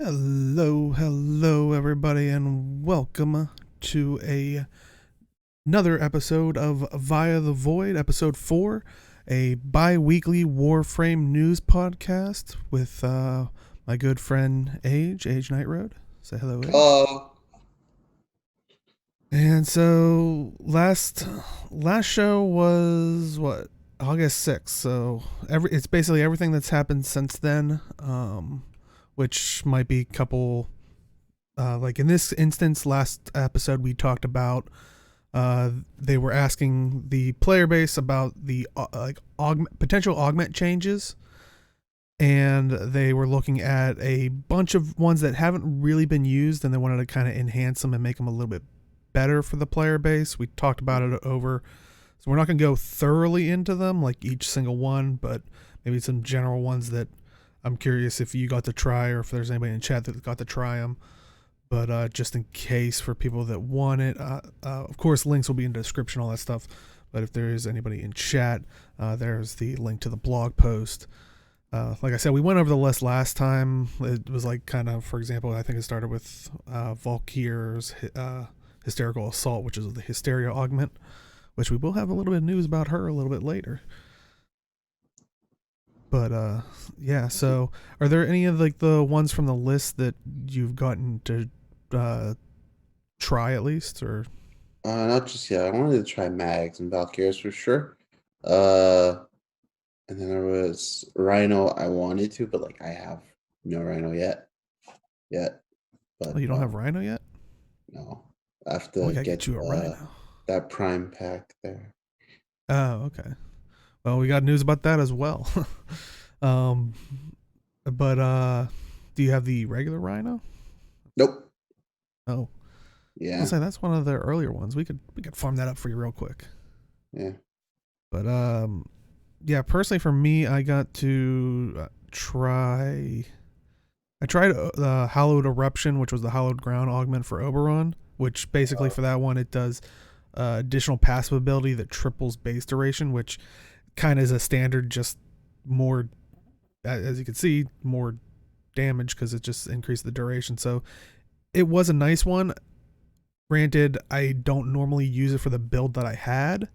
Hello, everybody, and welcome to another episode of Via the Void, episode 4, a bi-weekly Warframe news podcast with my good friend Age Nightroad. Say hello, Age. Hello. And so last show was what, August 6th. So it's basically everything that's happened since then. Which might be a couple, like in this instance, last episode we talked about, they were asking the player base about the potential augment changes, and they were looking at a bunch of ones that haven't really been used, and they wanted to kind of enhance them and make them a little bit better for the player base. We talked about it over, so we're not going to go thoroughly into them, like each single one, but maybe some general ones that I'm curious if you got to try, or if there's anybody in chat that got to try them. But just in case for people that want it, of course, links will be in the description, all that stuff. But if there is anybody in chat, there's the link to the blog post. Like I said, we went over the list last time. It was like kind of, for example, I think it started with Valkyr's Hysterical Assault, which is the Hysteria Augment, which we will have a little bit of news about her a little bit later. But yeah, so are there any of like the ones from the list that you've gotten to try at least, or Not just yet. I wanted to try Mags and Valkyries for sure. Uh, and then there was Rhino. I wanted to, but like I have no Rhino yet. But you don't have Rhino yet? no. I have to I gotta get you a Rhino. that Prime pack there. Oh, okay. Well, we got news about that as well. But do you have the regular Rhino? Nope. Oh, Yeah. I'll say that's one of the earlier ones. We could farm that up for you real quick. Yeah. But yeah, personally for me, I got to try. I tried the Hallowed Eruption, which was the Hallowed Ground augment for Oberon, which basically for that one it does additional passive ability that triples base duration, which kind of is a standard, just more, as you can see, more damage because it just increased the duration. So it was a nice one. Granted, I don't normally use it for the build that I had,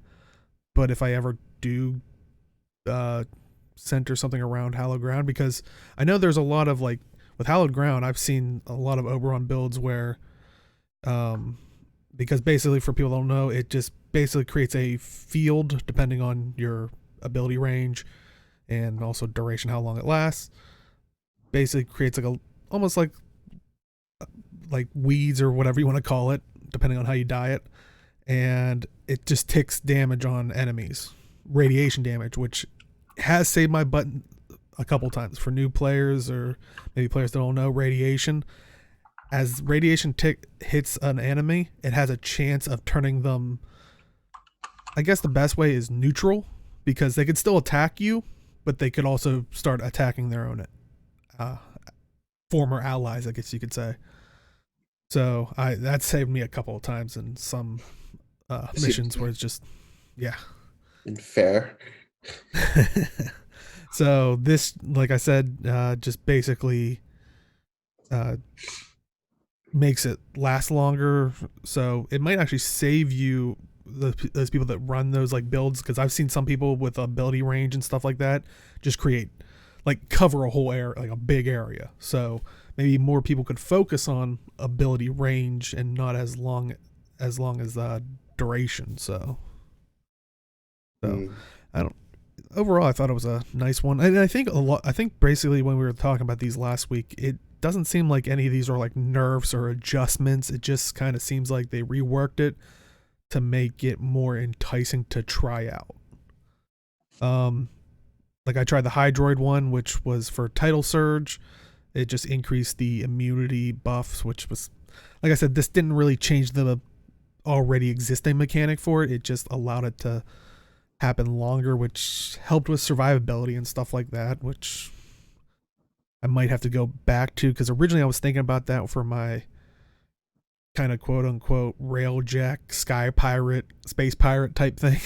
but if I ever do center something around Hallowed Ground, because I know there's a lot of like with Hallowed Ground, I've seen a lot of Oberon builds where because basically for people that don't know, it just basically creates a field depending on your ability range and also duration, how long it lasts. Basically creates like almost like weeds or whatever you want to call it, depending on how you die it, and it just ticks damage on enemies, radiation damage, which has saved my butt a couple times for new players or maybe players that don't know. Radiation, as radiation hits an enemy, it has a chance of turning them, I guess the best way is neutral, because they could still attack you, but they could also start attacking their own former allies, I guess you could say. So that saved me a couple of times in some missions where it's just, yeah. And fair. So this, like I said, just basically makes it last longer. So it might actually save you, those people that run those like builds, because I've seen some people with ability range and stuff like that just create, like, cover a whole area, like a big area. So maybe more people could focus on ability range and not as long as duration. So I don't. Overall, I thought it was a nice one, and I think I think basically when we were talking about these last week, it doesn't seem like any of these are like nerfs or adjustments. It just kind of seems like they reworked it to make it more enticing to try out. Like I tried the Hydroid one, which was for Tidal Surge. It just increased the immunity buffs, which was, like I said, this didn't really change the already existing mechanic for it. It just allowed it to happen longer, which helped with survivability and stuff like that, which I might have to go back to, because originally I was thinking about that for my kind of quote unquote railjack sky pirate, space pirate type thing.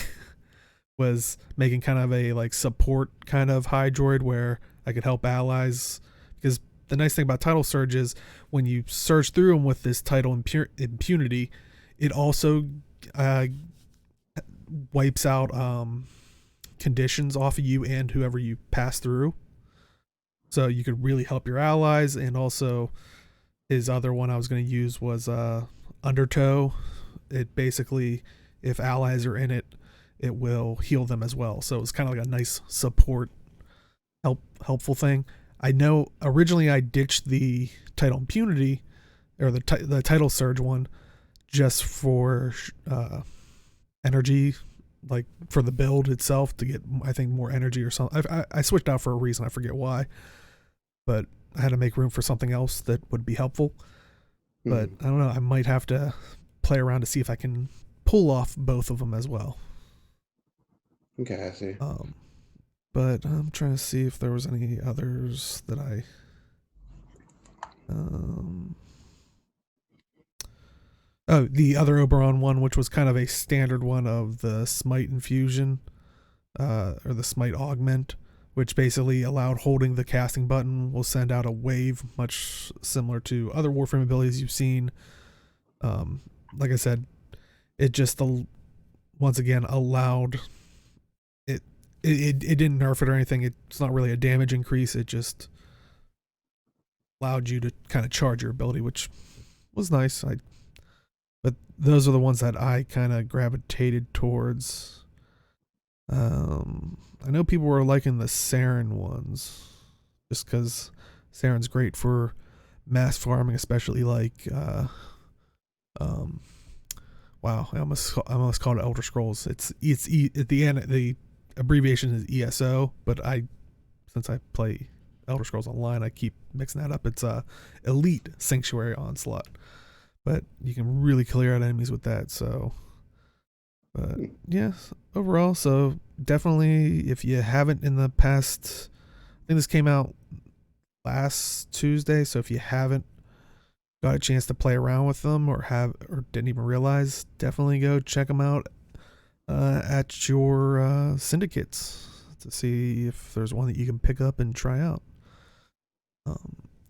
Was making kind of a like support kind of Hydroid where I could help allies, because the nice thing about title surge is when you surge through them with this title impunity, it also uh, wipes out conditions off of you and whoever you pass through. So you could really help your allies. And also, his other one I was going to use was Undertow. It basically, if allies are in it, it will heal them as well. So it's kind of like a nice support, helpful thing. I know originally I ditched the title impunity or the title surge one just for energy, like for the build itself to get, I think, more energy or something. I switched out for a reason. I forget why, but I had to make room for something else that would be helpful. But I don't know. I might have to play around to see if I can pull off both of them as well. Okay, I see. But I'm trying to see if there was any others that I. Oh, the other Oberon one, which was kind of a standard one of the Smite Infusion, or the Smite Augment, which basically allowed holding the casting button will send out a wave, much similar to other Warframe abilities you've seen. Like I said, it just once again allowed it. It didn't nerf it or anything. It's not really a damage increase. It just allowed you to kind of charge your ability, which was nice. But those are the ones that I kind of gravitated towards. I know people were liking the Saren ones, just because Saren's great for mass farming, especially like, wow, I almost called it Elder Scrolls. It's at the end the abbreviation is ESO, but since I play Elder Scrolls Online, I keep mixing that up. It's Elite Sanctuary Onslaught, but you can really clear out enemies with that. So, but yeah, overall, so definitely if you haven't in the past, I think this came out last Tuesday. So if you haven't got a chance to play around with them or didn't even realize, definitely go check them out at your syndicates to see if there's one that you can pick up and try out.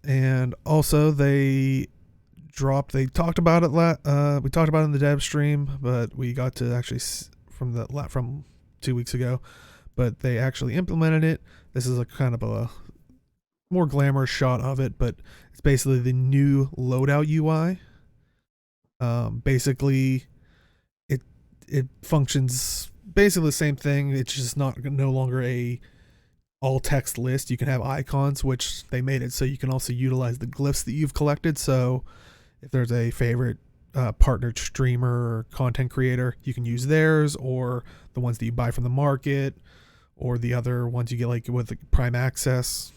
And also they talked about it we talked about it in the dev stream, but we got to actually from 2 weeks ago, but they actually implemented it. This is a kind of a more glamorous shot of it, but it's basically the new Loadout UI. Basically it functions basically the same thing. It's just no longer a all text list. You can have icons, which they made it so you can also utilize the glyphs that you've collected. So if there's a favorite partnered streamer or content creator, you can use theirs, or the ones that you buy from the market, or the other ones you get like with Prime Access.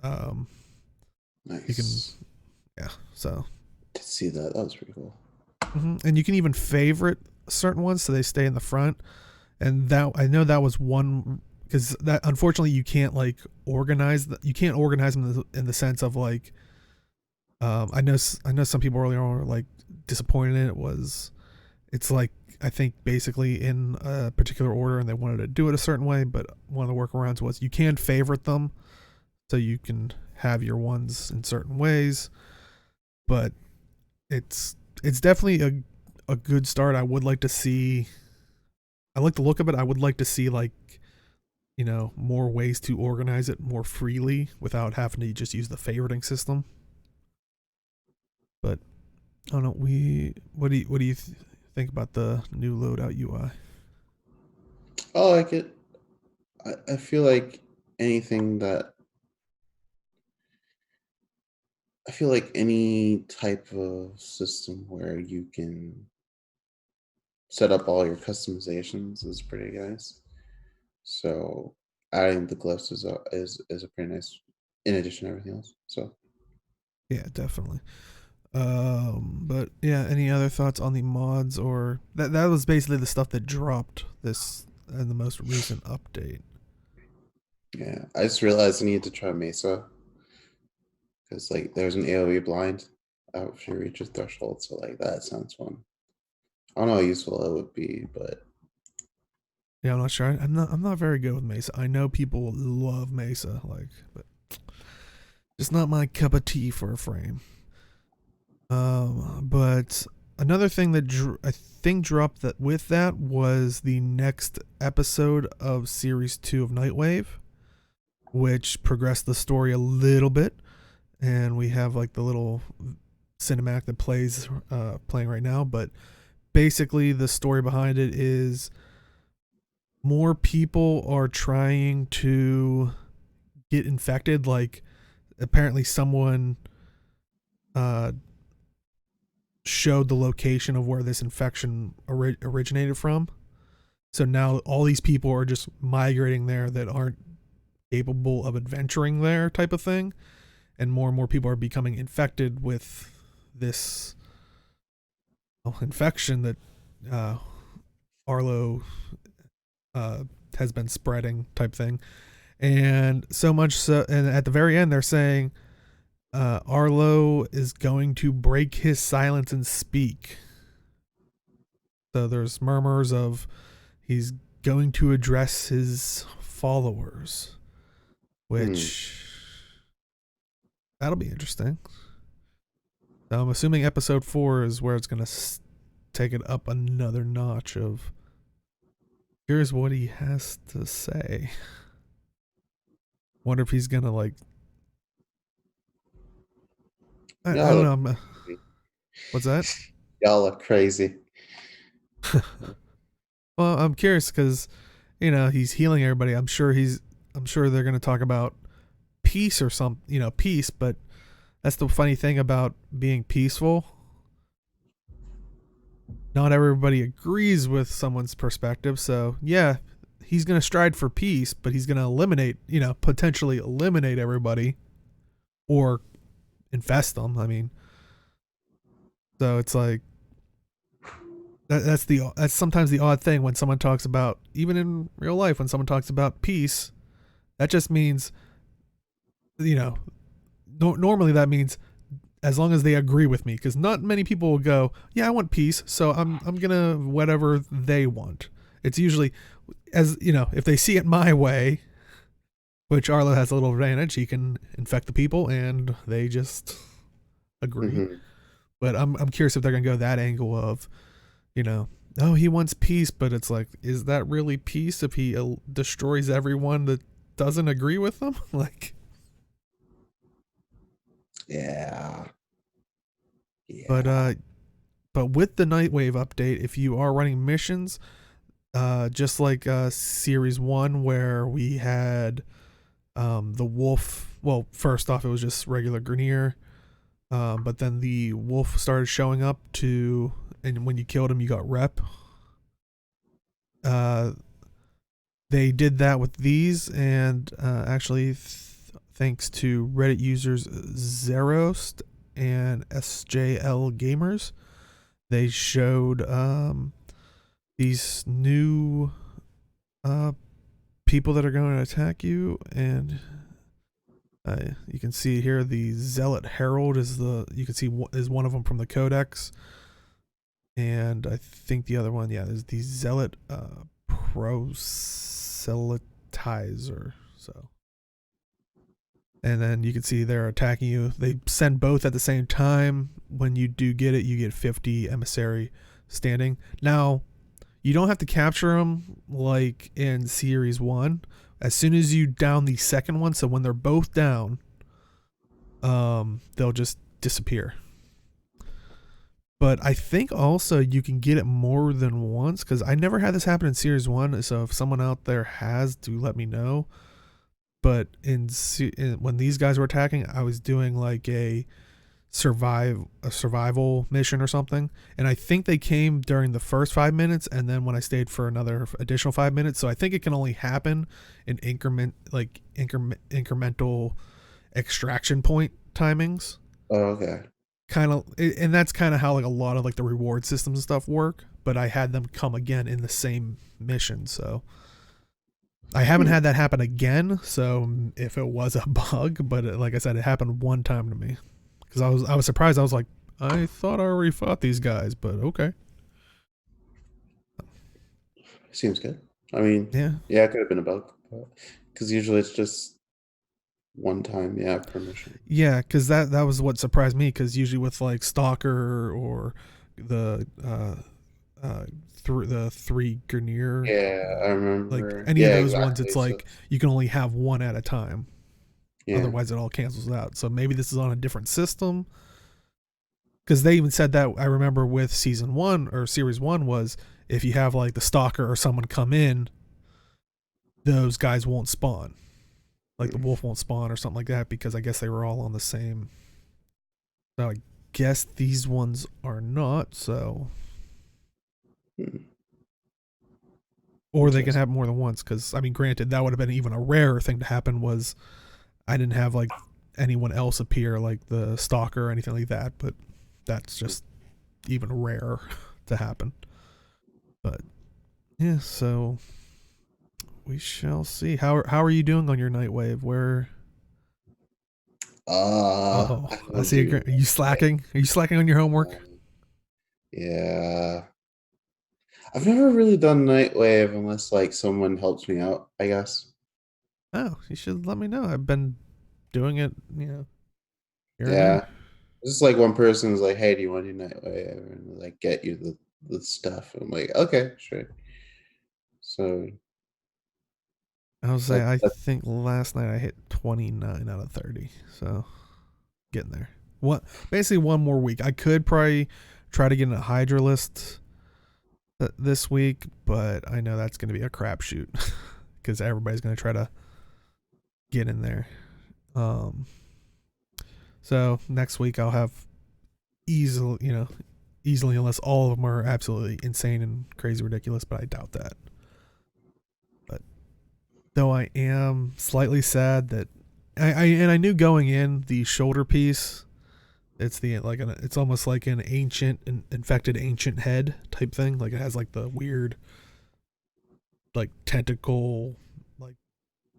Nice. You can, so to see that was pretty cool. And you can even favorite certain ones so they stay in the front. And that, I know that was one, because that unfortunately you can't like organize them in the sense of like, I know some people earlier on were like disappointed in it. It's like, I think basically in a particular order and they wanted to do it a certain way, but one of the workarounds was you can favorite them so you can have your ones in certain ways, but it's definitely a good start. I would like to see, I like the look of it. I would like to see like, more ways to organize it more freely without having to just use the favoriting system. But I don't know. What do you think about the new Loadout UI? I like it. I feel like any type of system where you can set up all your customizations is pretty nice. So adding the glyphs is a pretty nice, in addition to everything else. So yeah, definitely. But yeah, any other thoughts on the mods, or that was basically the stuff that dropped this in the most recent update? yeah, I just realized I needed to try Mesa because like there's an AoE blind if you reach a threshold. So like that sounds fun. I don't know how useful it would be, but Yeah, I'm not sure. I'm not very good with Mesa. I know people love Mesa, like, but Just not my cup of tea for a frame. But another thing that I think dropped that with that was the next episode of Series 2 of Nightwave, which progressed the story a little bit. And we have like the little cinematic that playing right now. But basically, the story behind it is more people are trying to get infected. Like, apparently, someone showed the location of where this infection originated from. So now all these people are just migrating there that aren't capable of adventuring there, type of thing. And more people are becoming infected with this infection that Arlo has been spreading, type thing. And so much so, and at the very end, they're saying Arlo is going to break his silence and speak. So there's murmurs of he's going to address his followers, which that'll be interesting. So I'm assuming episode 4 is where it's going to take it up another notch of here's what he has to say. Wonder if he's going to like I don't know. What's that? Y'all look crazy. Well, I'm curious because, he's healing everybody. I'm sure they're going to talk about peace or peace, but that's the funny thing about being peaceful. Not everybody agrees with someone's perspective. So yeah, he's going to stride for peace, but he's going to potentially eliminate everybody or infest them. I mean, so it's like, that's sometimes the odd thing when someone talks about, even in real life, when someone talks about peace, that just means, normally that means as long as they agree with me, because not many people will go, yeah, I want peace, so I'm gonna whatever they want. It's usually, as if they see it my way, which Arlo has a little advantage, he can infect the people and they just agree. Mm-hmm. But I'm curious if they're gonna go that angle of, oh, he wants peace, but it's like, is that really peace if he destroys everyone that doesn't agree with them? Like, yeah. But with the Nightwave update, if you are running missions, just like Series 1, where we had the wolf. Well, first off, it was just regular Grenier, but then the wolf started showing up and when you killed him, you got rep. They did that with these, and actually, thanks to Reddit users Zerost and SJL Gamers, they showed these new people that are going to attack you, and you can see here the Zealot Herald is one of them from the Codex, and I think the other one, is the Zealot Proselytizer. So, and then you can see they're attacking you. They send both at the same time. When you do get it, you get 50 emissary standing. Now, you don't have to capture them like in Series 1. As soon as you down the second one, so when they're both down, they'll just disappear. But I think also you can get it more than once, because I never had this happen in Series 1, so if someone out there has, do let me know. But when these guys were attacking, I was doing like a survival mission or something, and I think they came during the first 5 minutes, and then when I stayed for another additional 5 minutes. So I think it can only happen in incremental extraction point timings. Oh, okay. Kind of, and that's kind of how like a lot of like the reward systems and stuff work. But I had them come again in the same mission, so I haven't had that happen again. So if it was a bug, but like I said, it happened one time to me. Because I was surprised. I was like, I thought I already fought these guys, but okay. Seems good. I mean, yeah, it could have been a bug, because usually it's just one time, yeah, permission. Yeah, because that was what surprised me. Because usually with like Stalker or the uh through the three Grenier, Yeah, I like remember. any of Yeah, those ones, exactly. it's So like you can only have one at a time. yeah. Otherwise, it all cancels out. So maybe this is on a different system. Because they even said that, I remember with season one or series one, was if you have like the Stalker or someone come in, those guys won't spawn. Like the Mm, wolf won't spawn or something like that, because I guess they were all on the same. So I guess these ones are not. So, mm, or they can interesting. have more than once. Because I mean, granted, that would have been even a rarer thing to happen. Was I didn't have like anyone else appear like the Stalker or anything like that, but that's just even rarer to happen. But yeah, so we shall see. How are you doing on your Nightwave? Where? I Oh, I don't see. do Are you slacking? Are you slacking on your homework? yeah. I've never really done Nightwave unless like someone helps me out, I guess. Oh, you should let me know. I've been doing it, here and there. Yeah. It's just like one person's like, hey, do you want to do Nightwave? And like get you the stuff. I'm like, okay, sure. So I was say that I that think last night I hit 29 out of 30, so getting there. What? Basically, one more week. I could probably try to get in a Hydra list this week, but I know that's going to be a crapshoot because everybody's going to try to get in there. Um, so next week I'll have easily, unless all of them are absolutely insane and crazy ridiculous, but I doubt that. But though I am slightly sad that I knew going in the shoulder piece, it's it's almost like an infected ancient head type thing. Like it has like the weird like tentacle, like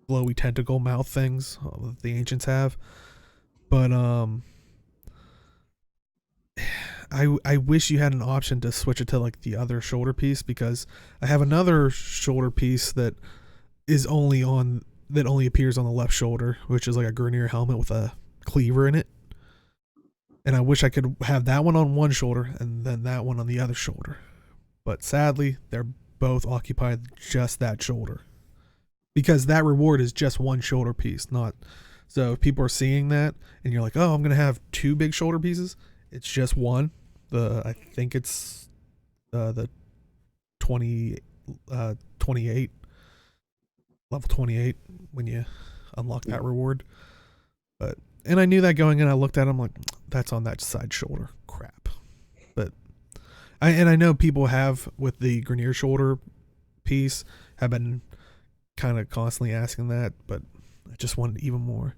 glowy tentacle mouth things that the ancients have. But I wish you had an option to switch it to like the other shoulder piece, because I have another shoulder piece that only appears on the left shoulder, which is like a Grenier helmet with a cleaver in it. And I wish I could have that one on one shoulder and then that one on the other shoulder. But sadly, they're both occupied just that shoulder. Because that reward is just one shoulder piece, not so if people are seeing that and you're like, "Oh, I'm going to have two big shoulder pieces." It's just one. I think it's the 20 28 level 28 when you unlock that reward. But and I knew that going in. I looked at him like, that's on that side shoulder. Crap. But I know people have with the Grenier shoulder piece have been kind of constantly asking that, but I just wanted even more.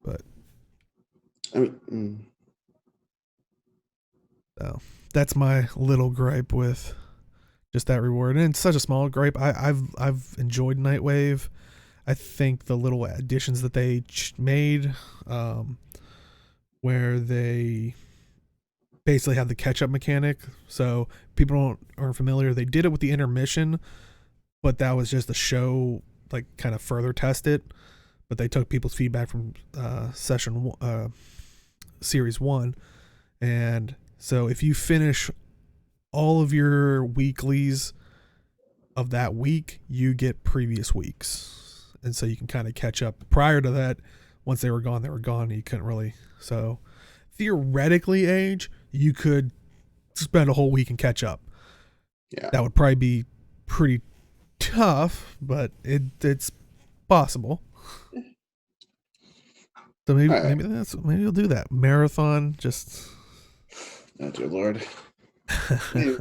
But I mean, so that's my little gripe with just that reward, and it's such a small gripe. I've enjoyed Nightwave. I think the little additions that they made, where they basically have the catch up mechanic. So people aren't familiar. They did it with the intermission, but that was just a show, like kind of further test it. But they took people's feedback from series one, and so if you finish all of your weeklies of that week, you get previous weeks, and so you can kind of catch up. Prior to that, once they were gone, they were gone. And you couldn't really. So theoretically, age, you could spend a whole week and catch up. yeah. That would probably be pretty tough, but it's possible. So All right. maybe you'll do that marathon. Just Oh, dear Lord. Maybe.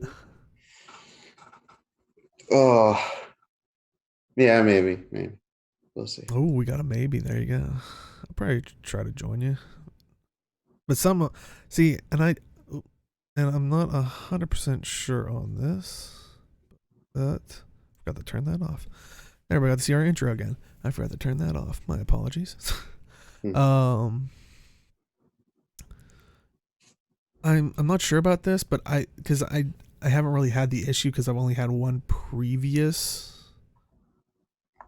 Oh, yeah, maybe. We'll see. oh, we got a maybe. There you go. I'll probably try to join you, but see, and I'm not 100% sure on this, but I forgot to turn that off. There we got to see our intro again. I forgot to turn that off. My apologies. Hmm. um, I'm not sure about this, but because I haven't really had the issue because I've only had one previous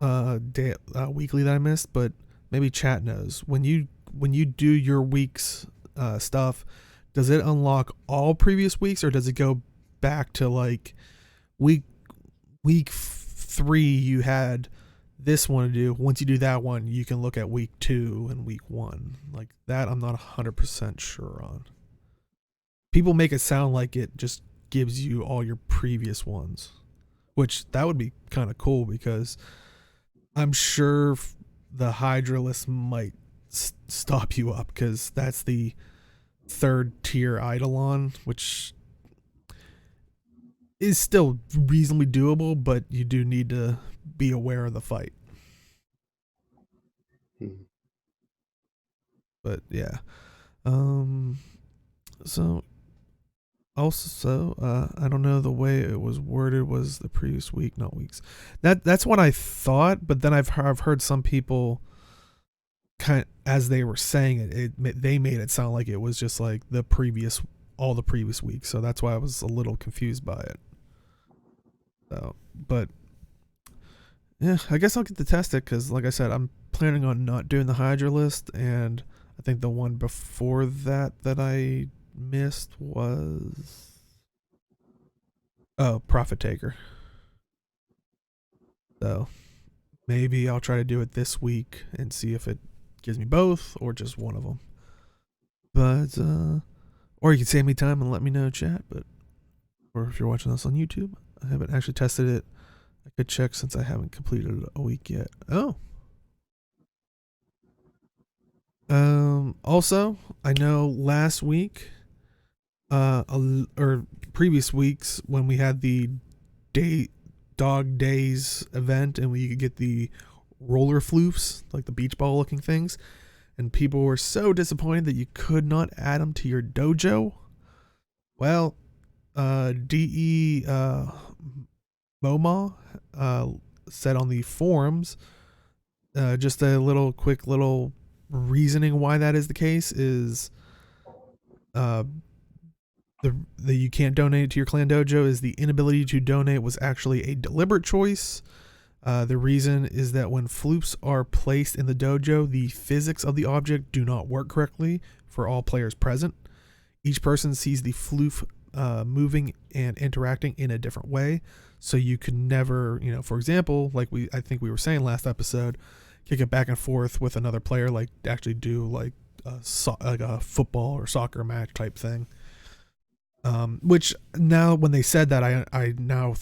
weekly that I missed, but maybe chat knows, when you do your week's stuff, does it unlock all previous weeks, or does it go back to like week 3 you had this one to do? Once you do that one, you can look at week 2 and week 1. Like that, I'm not 100% sure on. People make it sound like it just gives you all your previous ones, which that would be kind of cool, because I'm sure the Hydralisk might stop you up, because that's the 3rd tier Eidolon, which is still reasonably doable, but you do need to be aware of the fight. Hmm. But yeah. So also, I don't know, the way it was worded was the previous week, not weeks. That's what I thought, but then I've heard some people as they were saying they made it sound like it was just like all the previous weeks. So that's why I was a little confused by it. So, but yeah, I guess I'll get to test it, because like I said, I'm planning on not doing the Hydralisk, and I think the one before that I missed was Profit Taker. So maybe I'll try to do it this week and see if it gives me both or just one of them. But or you can save me time and let me know, chat. But or if you're watching this on YouTube, I haven't actually tested it. I could check since I haven't completed a week yet. Oh. Also, I know last week, or previous weeks, when we had the dog days event and we could get the roller floofs, like the beach ball looking things, and people were so disappointed that you could not add them to your dojo. Well, DE MOMA said on the forums, just a quick little reasoning why that is the case is the you can't donate to your clan dojo is the inability to donate was actually a deliberate choice. The reason is that when floops are placed in the dojo, the physics of the object do not work correctly for all players present. Each person sees the floof moving and interacting in a different way, so you could never, for example, like I think we were saying last episode, kick it back and forth with another player, like actually do like a football or soccer match type thing. Which now when they said that, I now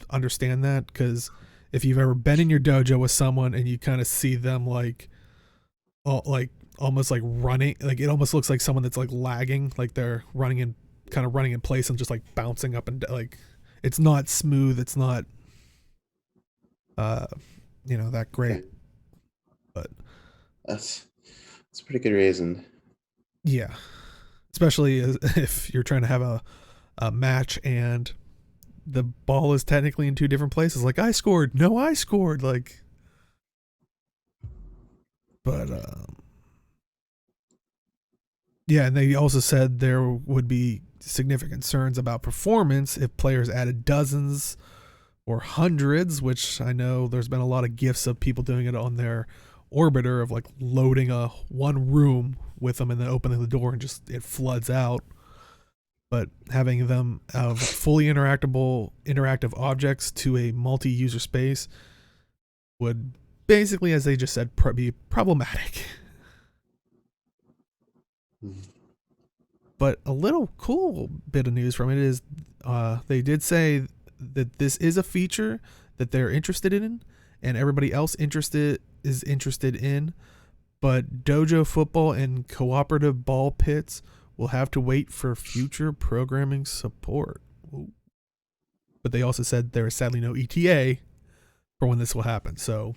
understand that, because if you've ever been in your dojo with someone and you kind of see them like almost like running, like it almost looks like someone that's like lagging, like they're running in place and just like bouncing up and like it's not smooth, it's not that great. Okay. But That's a pretty good reason. yeah, especially if you're trying to have a match and the ball is technically in 2 different places, like I scored, no, I scored, like. But yeah, and they also said there would be significant concerns about performance if players added dozens or hundreds, which I know there's been a lot of gifs of people doing it on their orbiter of like loading one room with them and then opening the door and just it floods out. But having them of fully interactive objects to a multi-user space would basically, as they just said, be problematic. But a little cool bit of news from it is they did say that this is a feature that they're interested in and everybody else is interested in, but dojo football and cooperative ball pits will have to wait for future programming support. Ooh. But they also said there is sadly no ETA for when this will happen, so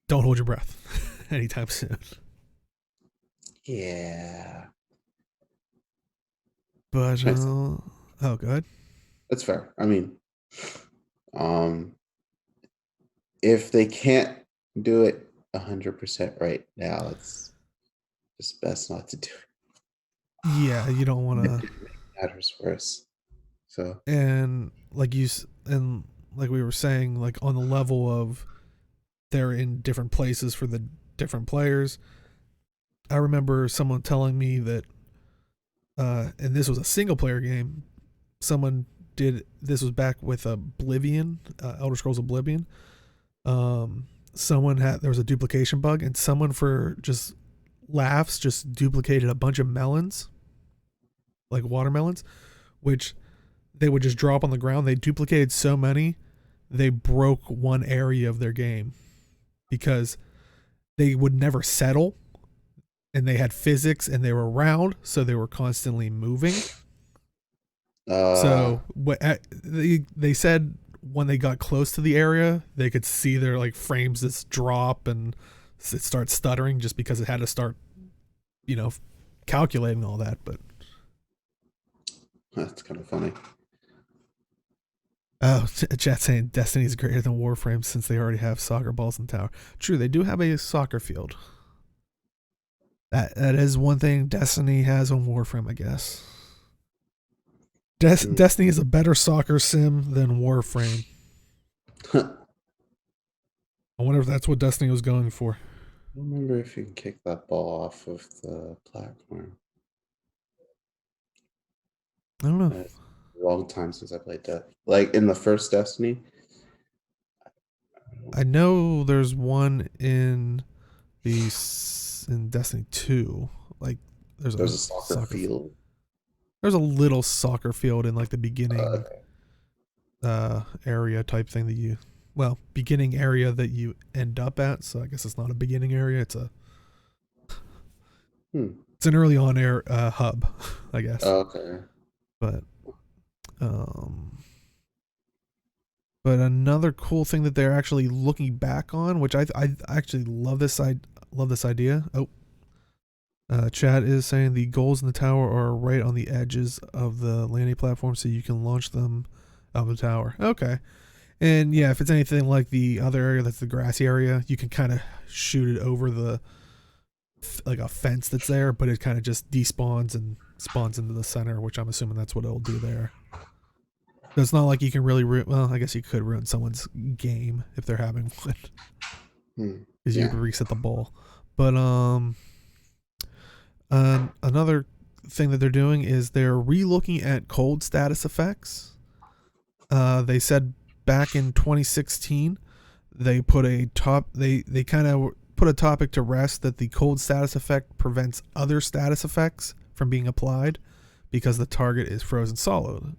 don't hold your breath anytime soon. Yeah. But oh, good. That's fair. I mean, if they can't do it 100% right now, it's just best not to do it. Yeah, you don't want to. Make matters worse. So And like we were saying, like on the level of they're in different places for the different players. I remember someone telling me that, and this was a single player game. Someone did this was back with Oblivion, Elder Scrolls Oblivion. Someone had there was a duplication bug, and someone for just laughs just duplicated a bunch of melons, like watermelons, which they would just drop on the ground. They duplicated so many, they broke one area of their game because they would never settle, and they had physics and they were round, so they were constantly moving. So what they said when they got close to the area, they could see their like frames just drop and it starts stuttering just because it had to start, calculating all that. But that's kind of funny. oh, chat saying Destiny is greater than Warframe since they already have soccer balls in tower. True, they do have a soccer field. That is one thing Destiny has on Warframe, I guess. Destiny is a better soccer sim than Warframe. I wonder if that's what Destiny was going for. I don't remember if you can kick that ball off of the platform. I don't know. It's a long time since I played that. Like in the first Destiny. I know there's one in Destiny 2. Like there's a soccer field. There's a little soccer field in like the beginning area type thing that beginning area that you end up at. So I guess it's not a beginning area. It's it's an early on air hub, I guess. Okay. But another cool thing that they're actually looking back on, which I actually love this idea. Chat is saying the goals in the tower are right on the edges of the landing platform, so you can launch them out of the tower. Okay. And yeah, if it's anything like the other area that's the grassy area, you can kind of shoot it over like a fence that's there, but it kind of just despawns and spawns into the center, which I'm assuming that's what it'll do there. So it's not like you can really I guess you could ruin someone's game if they're having one. Because you reset the ball. But another thing that they're doing is they're re-looking at cold status effects. They said back in 2016 they put they kind of put a topic to rest that the cold status effect prevents other status effects from being applied because the target is frozen solid,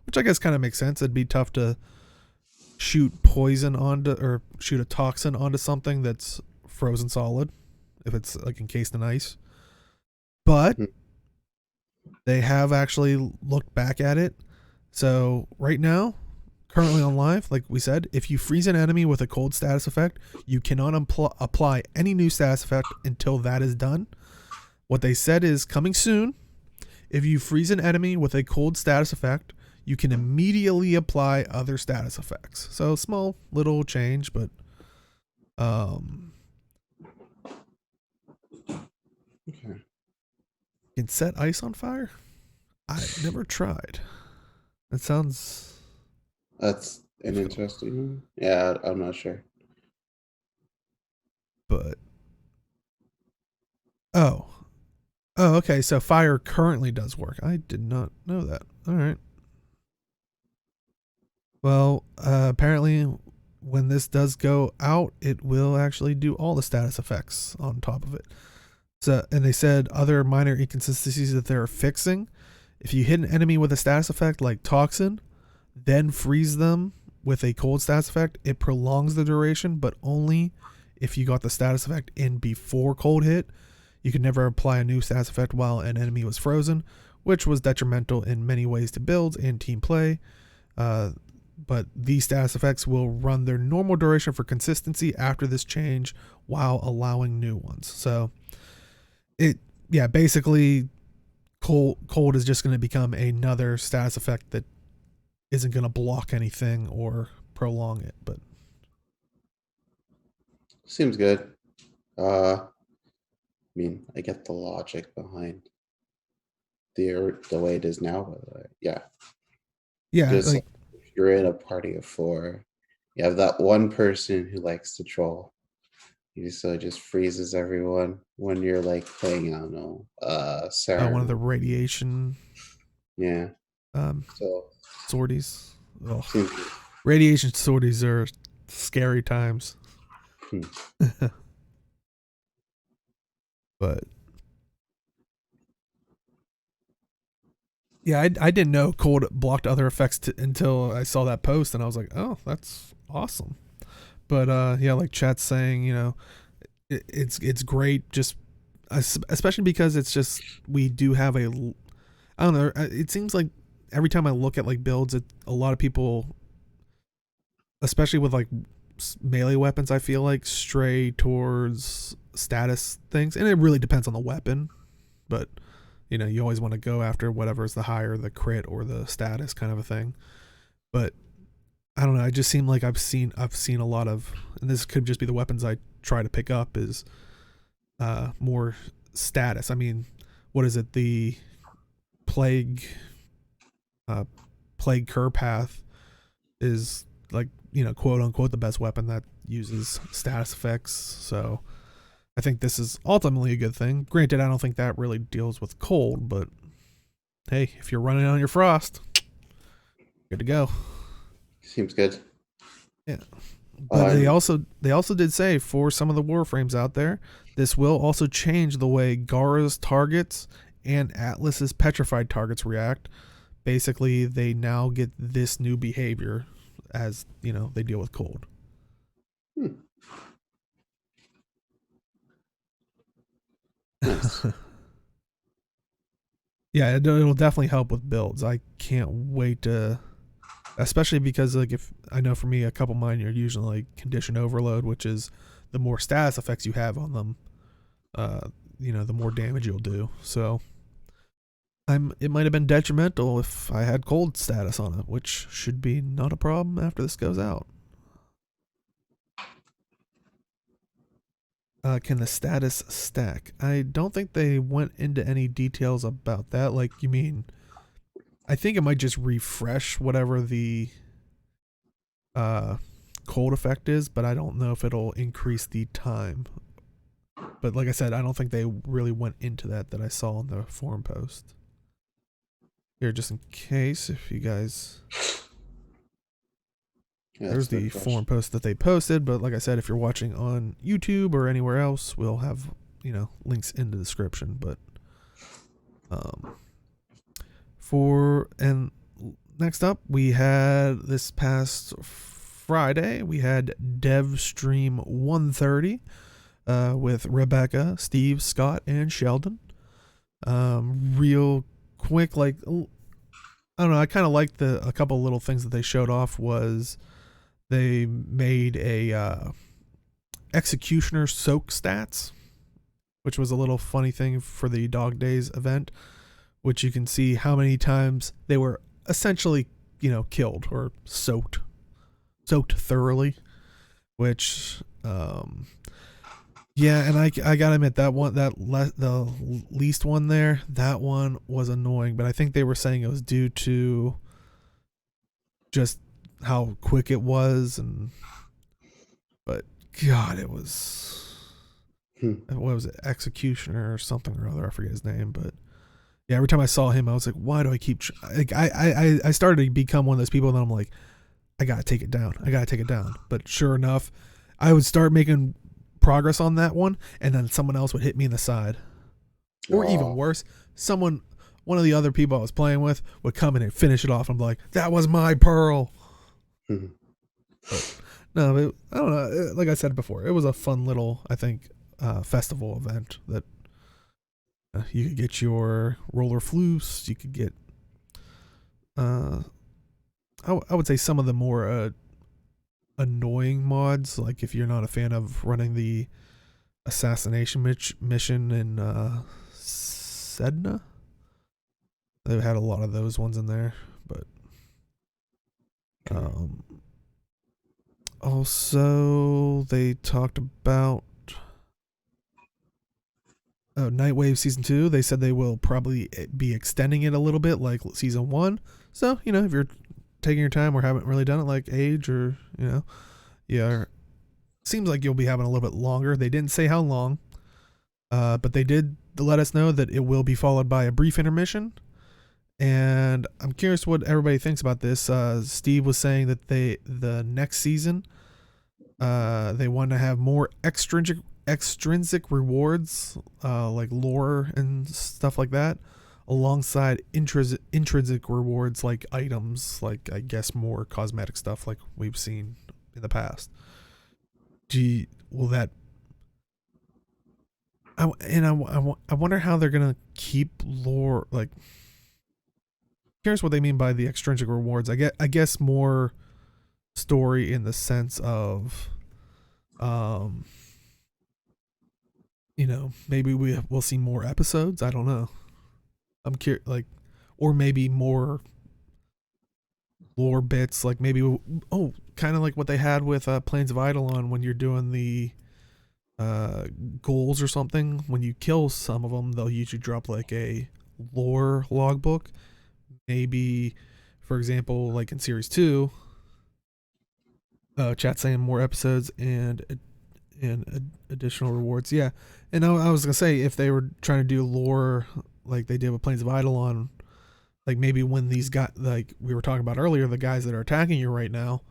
which I guess kind of makes sense. It'd be tough to shoot poison onto or shoot a toxin onto something that's frozen solid if it's like encased in ice. But they have actually looked back at it. So right now, currently on live, like we said, if you freeze an enemy with a cold status effect, you cannot apply any new status effect until that is done. What they said is coming soon. If you freeze an enemy with a cold status effect, you can immediately apply other status effects. So small little change, but okay. Can set ice on fire? I've never tried. That sounds... That's an interesting one. Yeah, I'm not sure. But... Oh, okay. So fire currently does work. I did not know that. All right. Well, apparently when this does go out, it will actually do all the status effects on top of it. So, and they said other minor inconsistencies that they're fixing. If you hit an enemy with a status effect like Toxin, then freeze them with a cold status effect, it prolongs the duration, but only if you got the status effect in before cold hit. You could never apply a new status effect while an enemy was frozen, which was detrimental in many ways to builds and team play. But these status effects will run their normal duration for consistency after this change while allowing new ones. So basically cold is just going to become another status effect that isn't going to block anything or prolong it, but seems good. I mean, I get the logic behind the way it is now, but yeah. Yeah, Just like if you're in a party of 4 You have that one person who likes to troll. So it just freezes everyone when you're like playing, I don't know, One of Saturn. the radiation Yeah. um, So sorties. Oh, seems radiation sorties are scary times. hmm. But yeah, I didn't know cold blocked other effects until I saw that post, and I was like, oh, that's awesome. But yeah, like chat's saying, it's great, just especially because it's just we do have a, I don't know. It seems like every time I look at like builds, a lot of people, especially with like melee weapons, I feel like stray towards status things, and it really depends on the weapon. But you always want to go after whatever's the higher, the crit or the status kind of a thing. But I don't know. It just seemed like I've seen a lot of, and this could just be the weapons I try to pick up is more status. I mean, what is it? The plague, uh, plague cur path is like quote unquote the best weapon that uses status effects. So I think this is ultimately a good thing. Granted, I don't think that really deals with cold, but hey, if you're running on your frost, good to go. Seems good. Yeah. But And they also did say for some of the warframes out there, this will also change the way Gara's targets and Atlas's petrified targets react. Basically, they now get this new behavior as they deal with cold. nice. Yeah, it'll definitely help with builds. I can't wait to, especially because like if I know for me a couple of mine are usually like condition overload, which is the more status effects you have on them, the more damage you'll do. So it might have been detrimental if I had cold status on it, which should be not a problem after this goes out. Can the status stack? I don't think they went into any details about that. Like, you mean, I think it might just refresh whatever the uh, cold effect is, but I don't know if it'll increase the time. But like I said, I don't think they really went into that I saw in the forum post. Here, just in case, if you guys, Yeah, there's the forum post that they posted. But like I said, if you're watching on YouTube or anywhere else, we'll have links in the description. But and next up, we had this past Friday, we had Dev Stream 130 with Rebecca, Steve, Scott, and Sheldon. Real quick, like, I don't know, I kind of liked a couple little things that they showed off was they made a executioner soak stats, which was a little funny thing for the Dog Days event, which you can see how many times they were essentially killed or soaked thoroughly, which yeah, and I gotta admit that one, the least one there, that one was annoying, but I think they were saying it was due to just how quick it was, but God, it was what was it, Executioner or something or other, I forget his name, but yeah, every time I saw him, I was like, why do I keep like I started to become one of those people, and I'm like, I gotta take it down, but sure enough, I would start making progress on that one, and then someone else would hit me in the side, or even worse, one of the other people I was playing with would come in and finish it off. I'm like, that was my pearl. But no, I don't know. Like I said before, it was a fun little, I think, festival event that you could get your roller flutes. You could get, I would say some of the more annoying mods, like if you're not a fan of running the assassination mission in Sedna. They've had a lot of those ones in there, but also they talked about Nightwave season 2. They said they will probably be extending it a little bit like season 1. So if you're taking your time or haven't really done it, like age or yeah, seems like you'll be having a little bit longer. They didn't say how long, but they did let us know that it will be followed by a brief intermission. And I'm curious what everybody thinks about this. Steve was saying that the next season, they want to have more extrinsic rewards, like lore and stuff like that, alongside intrinsic rewards like items, like I guess more cosmetic stuff like we've seen in the past. Will that? I wonder how they're gonna keep lore. Like, curious what they mean by the extrinsic rewards. I guess more story in the sense of, um, maybe we'll see more episodes. I don't know. I'm curious, like, or maybe more lore bits, like maybe kind of like what they had with Plains of Eidolon when you're doing the goals or something. When you kill some of them, they'll usually drop like a lore logbook. Maybe, for example, like in series 2, chat saying more episodes and additional rewards. Yeah, and I was gonna say if they were trying to do lore like they did with Plains of Eidolon, like maybe when these guys, like we were talking about earlier, the guys that are attacking you right now,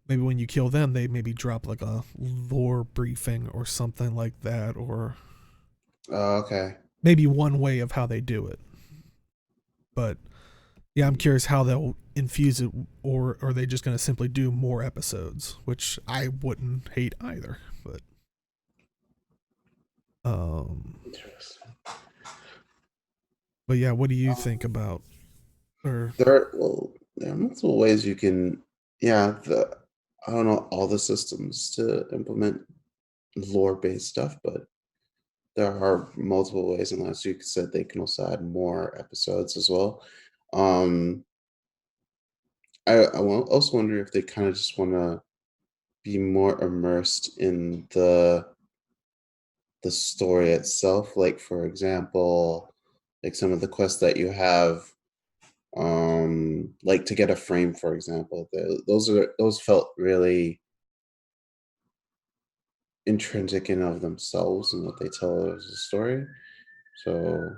maybe when you kill them, they maybe drop like a lore briefing or something like that, or Okay. maybe one way of how they do it. But yeah, I'm curious how they'll infuse it, or are they just going to simply do more episodes, which I wouldn't hate either. But Interesting. but yeah, what do you think about? Or There are multiple ways you can, yeah, I don't know all the systems to implement lore-based stuff, but there are multiple ways, and as you said, they can also add more episodes as well. Um, also wonder if they kind of just want to be more immersed in the story itself. Like for example, like some of the quests that you have, like to get a frame, for example, those felt really intrinsic in of themselves and what they tell as a story. So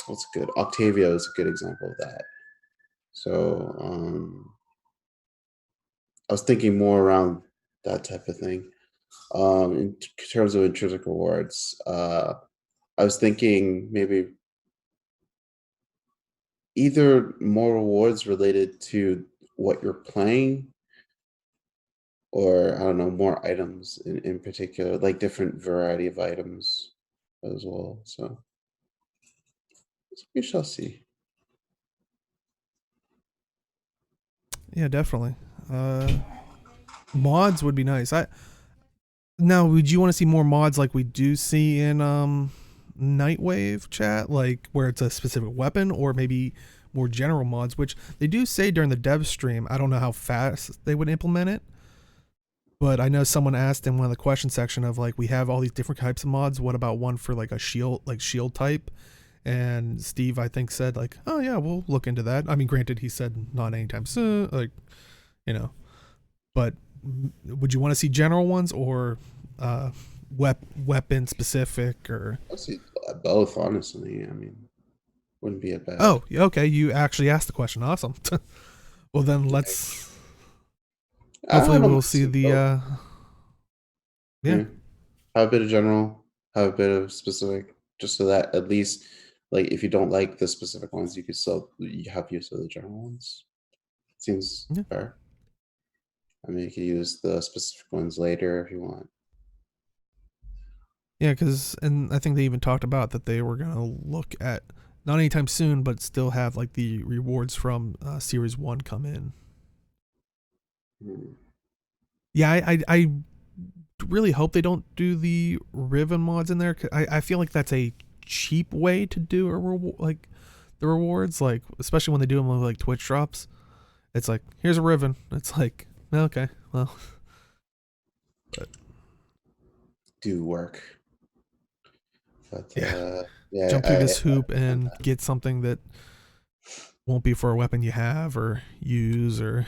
what's good? Octavia is a good example of that. So I was thinking more around that type of thing. In terms of intrinsic rewards, I was thinking maybe either more rewards related to what you're playing, or I don't know, more items in particular, like different variety of items as well. So we shall see. yeah, definitely. Mods would be nice. Now, would you want to see more mods like we do see in Nightwave chat, like where it's a specific weapon, or maybe more general mods, which they do say during the dev stream. I don't know how fast they would implement it, but I know someone asked in one of the question section of like, we have all these different types of mods. What about one for like a shield type? And Steve, I think, said like, oh yeah, we'll look into that. I mean, granted, he said not anytime soon, like, but would you want to see general ones or uh, weapon specific or? I'll see both, honestly. I mean, wouldn't be a bad. Oh, okay. You actually asked the question. Awesome. Well, then Yeah, let's. I Hopefully, don't we'll mind see seeing the. both. Yeah, Yeah. Have a bit of general, have a bit of specific, just so that at least, like, if you don't like the specific ones, you could still you have use of the general ones. Seems yeah, fair. I mean, you could use the specific ones later if you want. yeah. Because and I think they even talked about that they were gonna look at not anytime soon, but still have like the rewards from Series 1 come in. Hmm. Yeah, I really hope they don't do the Riven mods in there. I feel like that's a cheap way to do like the rewards, like especially when they do them with like Twitch drops. It's like, here's a Riven. It's like, okay, well, but Do work, but yeah, yeah, jump through this hoop and get something that won't be for a weapon you have or use or.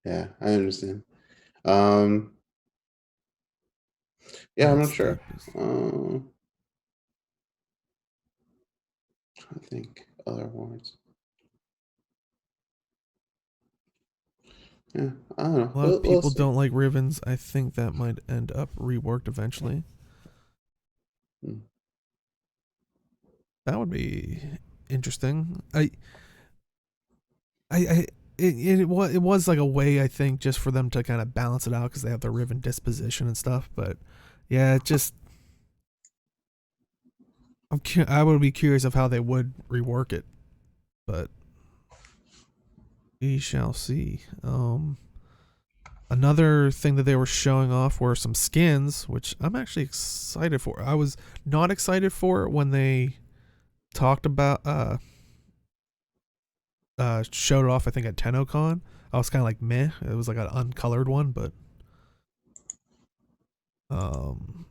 Yeah, I understand. Um, yeah, I'm not sure. I think other awards. Yeah, I don't know. A lot of We'll people see. don't like ribbons. I think that might end up reworked eventually. Hmm. That would be interesting. I it was like a way, I think, just for them to kind of balance it out because they have the ribbon disposition and stuff. But yeah, it just I would be curious of how they would rework it, but we shall see. Another thing that they were showing off were some skins, which I'm actually excited for. I was not excited for it when they talked about showed it off, I think, at TennoCon. I was kind of like meh. It was like an uncolored one, but um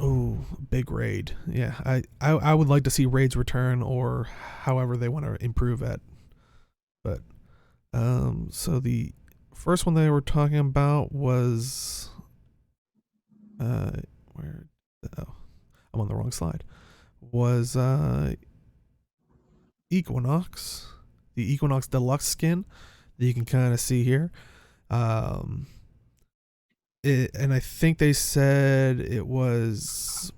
oh, big raid. Yeah, I would like to see raids return or however they want to improve it. But so the first one they were talking about was where oh, I'm on the wrong slide. Was Equinox, the Equinox Deluxe skin that you can kind of see here. Um, and I think they said it was.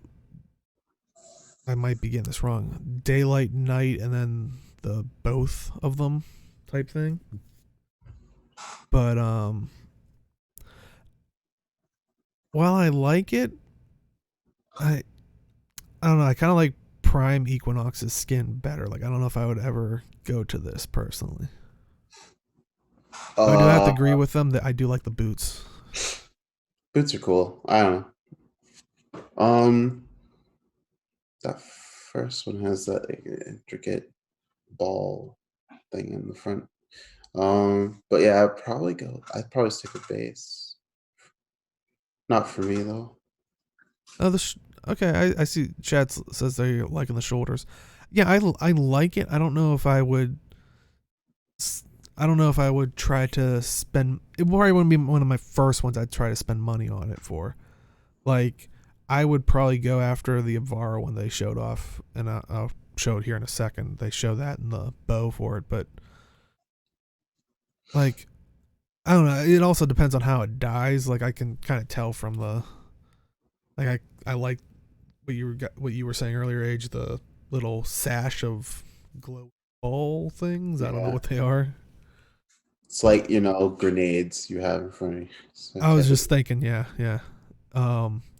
I might be getting this wrong. Daylight, night, and then the both of them type thing. But while I like it, I I don't know. I kind of like Prime Equinox's skin better. Like I don't know if I would ever go to this personally. But I do have to Uh, agree with them that I do like the boots. Boots are cool. I don't know. That first one has that like, intricate ball thing in the front. But yeah, I'd probably stick with base. Not for me though. Oh, okay. I see. Chad says they're liking the shoulders. Yeah, I like it. I don't know if I would. I don't know if I would try to spend. It probably wouldn't be one of my first ones I'd try to spend money on it for. Like, I would probably go after the Avara when they showed off, and I'll show it here in a second. They show that in the bow for it, but like, I don't know. It also depends on how it dies. Like, I can kind of tell from the like I like what you were saying earlier, Age, the little sash of glow ball things. I don't know Yeah. what they are. It's like, grenades you have in front of you. So I was type of just thinking, yeah.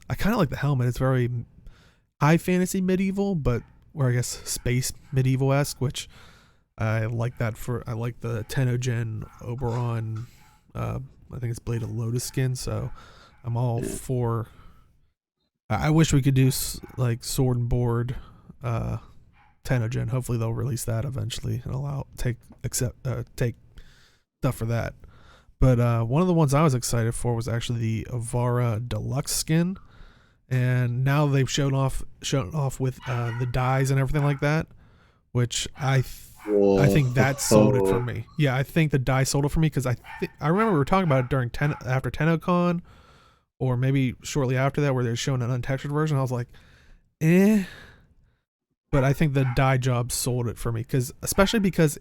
I kind of like the helmet. It's very high fantasy medieval, but or I guess space medieval esque, which I like that for. I like the TennoGen Oberon. I think it's Blade of Lotus skin, so I'm all yeah. for. I wish we could do like sword and board, TennoGen. Hopefully they'll release that eventually and take stuff for that. But one of the ones I was excited for was actually the Avara Deluxe skin, and now they've shown off with the dyes and everything like that, which I think that sold it for Whoa. me. Yeah, I think the dye sold it for me because I remember we were talking about it during after TennoCon or maybe shortly after that where they're showing an untextured version. I was like, eh. But I think the dye job sold it for me especially because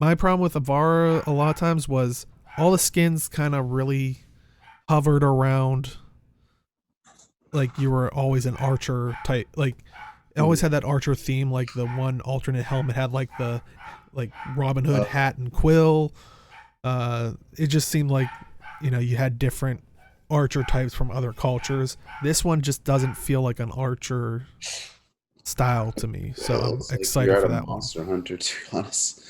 my problem with Avara a lot of times was all the skins kind of really hovered around like you were always an archer type, like it always Mhm. had that archer theme. Like the one alternate helmet had like the Robin Hood Uh, hat and quill. It just seemed like you had different archer types from other cultures. This one just doesn't feel like an archer style to me, it so I'm looks like you're excited at for a that one. monster hunter, to be honest.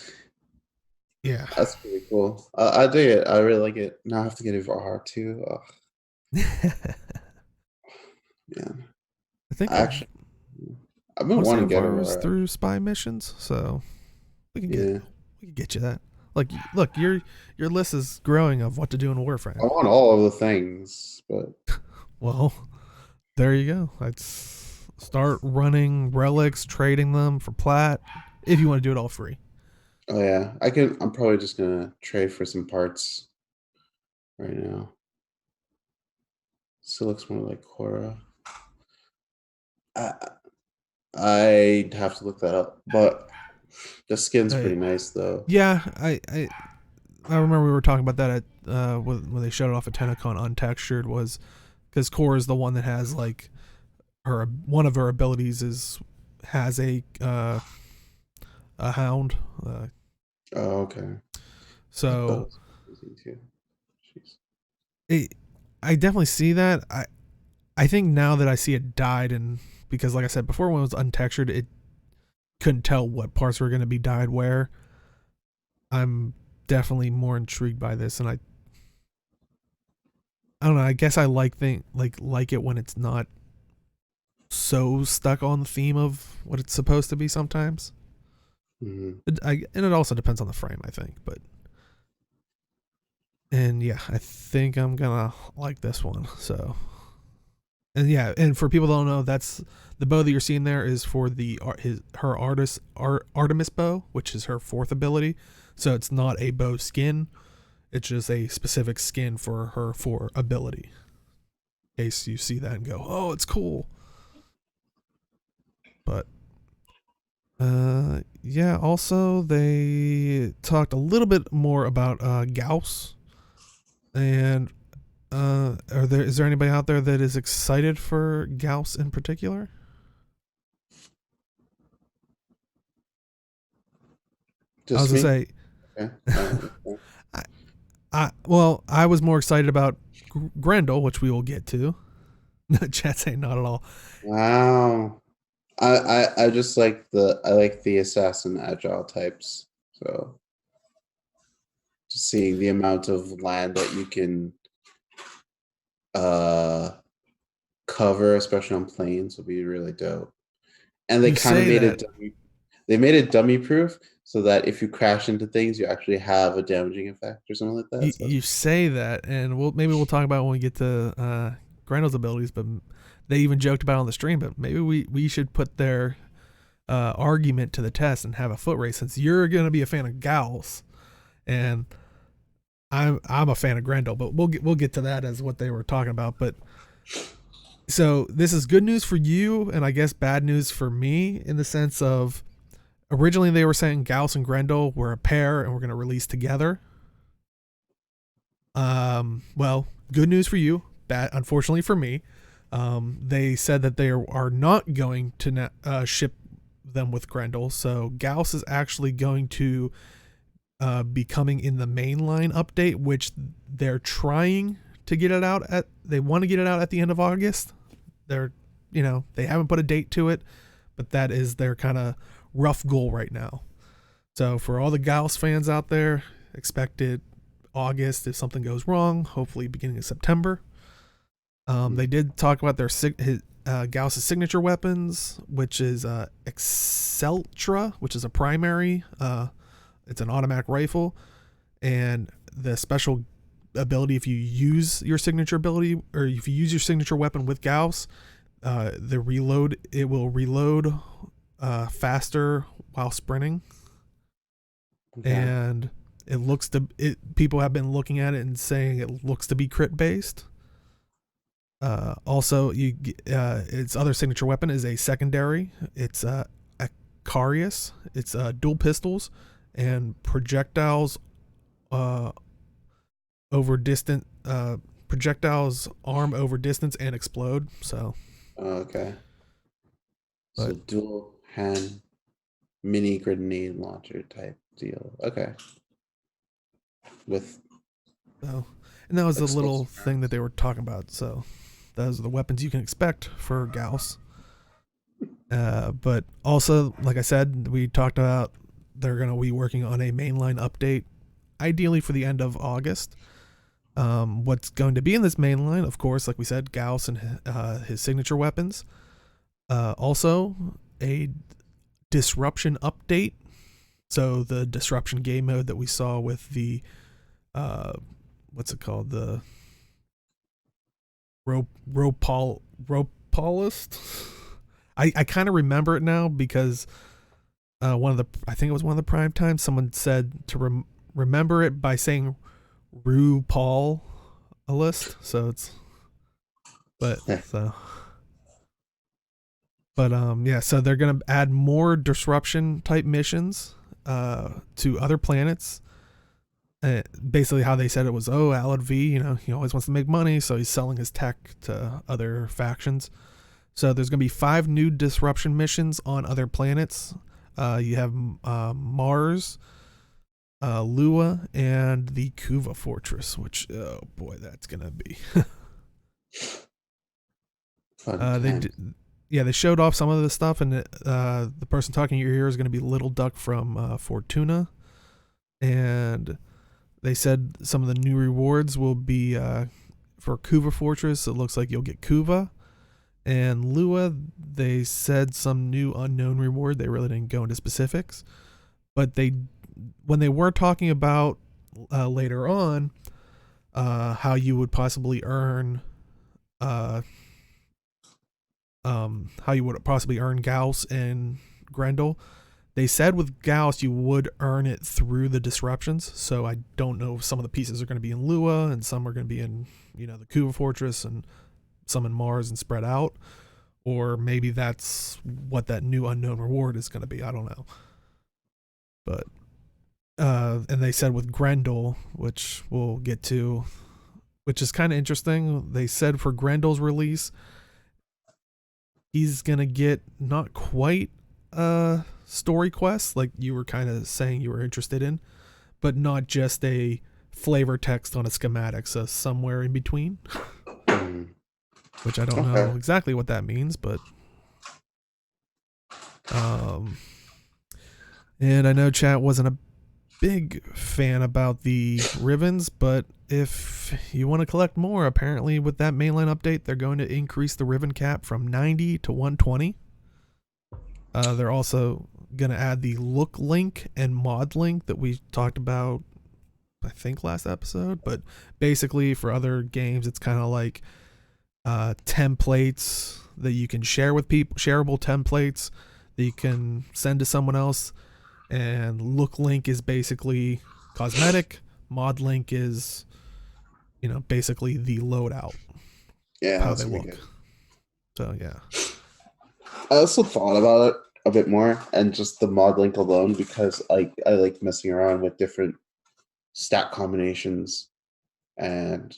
Yeah. That's pretty cool. I dig it. I really like it. Now I have to get it for R2. Oh, I man. think I actually, I've I been want to say wanting to get Avara is it. through spy missions, so we can get Yeah. we can get you that. Like, look, your list is growing of what to do in I Warframe. want all of the things, but Well, there you go. That's start running relics, trading them for plat, if you want to do it all free. Oh yeah, I can. I'm probably just gonna trade for some parts right now. Still looks more like Korra. I I'd have to look that up, but the skin's Uh, pretty nice though. yeah, I remember we were talking about that at when they showed it off at TennoCon untextured, was because Core is the one that has like her one of her abilities has a hound. Oh, okay. That So was amazing too. Jeez. it, I definitely see that. I think now that I see it dyed, and because like I said before, when it was untextured, it couldn't tell what parts were going to be dyed where. I'm definitely more intrigued by this, and I don't know. I guess I like it when it's not so stuck on the theme of what it's supposed to be sometimes. Mhm. And it also depends on the frame, I think. And yeah, I think I'm gonna like this one. So, and yeah, and for people that don't know, that's the bow that you're seeing there is for her Artemis bow, which is her fourth ability. So it's not a bow skin; it's just a specific skin for her for ability. In case you see that and go, "Oh, it's cool," but yeah. Also, they talked a little bit more about Gauss, and is there anybody out there that is excited for Gauss in particular? I was Just gonna me? say, Okay. Okay. I was more excited about Grendel, which we will get to. Chat saying not at all. Wow. I just like I like the assassin agile types. So just seeing the amount of land that you can uh cover, especially on planes, will be really dope. And they You kind of say made that. it they made it dummy proof so that if you crash into things, you actually have a damaging effect or something like that. So You say that, and we'll talk about it when we get to Grendel's abilities. But they even joked about it on the stream. But maybe we should put their argument to the test and have a foot race, since you're gonna be a fan of Gauss and I'm a fan of Grendel. But we'll get to that as what they were talking about. But so this is good news for you, and I guess bad news for me, in the sense of originally they were saying Gauss and Grendel were a pair and we're going to release together. Well, good news for you, bad unfortunately for me. They said that they are not going to ship them with Grendel, so Gauss is actually going to be coming in the mainline update, which they're trying to get it out at. They want to get it out at the end of August. They're, they haven't put a date to it, but that is their kind of rough goal right now. So for all the Gauss fans out there, expect it August if something goes wrong. Hopefully beginning of September. They did talk about their Gauss's signature weapons, which is Exceltra, which is a primary. It's an automatic rifle, and the special ability, if you use your signature ability or if you use your signature weapon with Gauss, it will reload faster while sprinting. okay. And people have been looking at it and saying it looks to be crit based. Also, its other signature weapon is a secondary. It's Acarius. It's dual pistols and projectiles over distant projectiles arm over distance and explode. So, Okay. So but dual hand mini grenade launcher type deal. Okay. With so, and that was the little explosive thing that rounds. they were talking about. So, those are the weapons you can expect for Gauss. But also, like I said, we talked about they're going to be working on a mainline update, ideally for the end of August. What's going to be in this mainline, of course, like we said, Gauss and his signature weapons. Also, a disruption update. So the disruption game mode that we saw with the what's it called, the Ropolist. I kind of remember it now because I think it was one of the prime times, someone said to remember it by saying RuPaul a list. So it's, but so, but yeah. So they're gonna add more disruption type missions to other planets. Basically, how they said it was, oh, Alad V, he always wants to make money, so he's selling his tech to other factions. So there's going to be 5 new disruption missions on other planets. You have Mars, Lua, and the Kuva Fortress, which, oh boy, that's going to be. They showed off some of the stuff, and the person talking in your ear is going to be Little Duck from Fortuna. And they said some of the new rewards will be for Kuva Fortress. It looks like you'll get Kuva. And Lua, they said some new unknown reward. They really didn't go into specifics. But when they were talking about later on how you would possibly earn Gauss and Grendel, they said with Gauss you would earn it through the disruptions. So I don't know if some of the pieces are going to be in Lua and some are going to be in the Kuva Fortress and some in Mars and spread out, or maybe that's what that new unknown reward is going to be. I don't know. But and they said with Grendel, which we'll get to, which is kind of interesting. They said for Grendel's release, he's going to get not quite story quests like you were kind of saying you were interested in, but not just a flavor text on a schematic, so somewhere in between. Which I don't know exactly what that means, but and I know chat wasn't a big fan about the Rivens, but if you want to collect more, apparently with that mainline update, they're going to increase the Riven cap from 90 to 120. They're also going to add the look link and mod link that we talked about, I think, last episode. But basically, for other games, it's kind of like templates that you can share with people, shareable templates that you can send to someone else. And look link is basically cosmetic. Mod link is, basically the loadout. Yeah, how they look. Good. So yeah. I also thought about it a bit more, and just the mod link alone, because I like messing around with different stat combinations and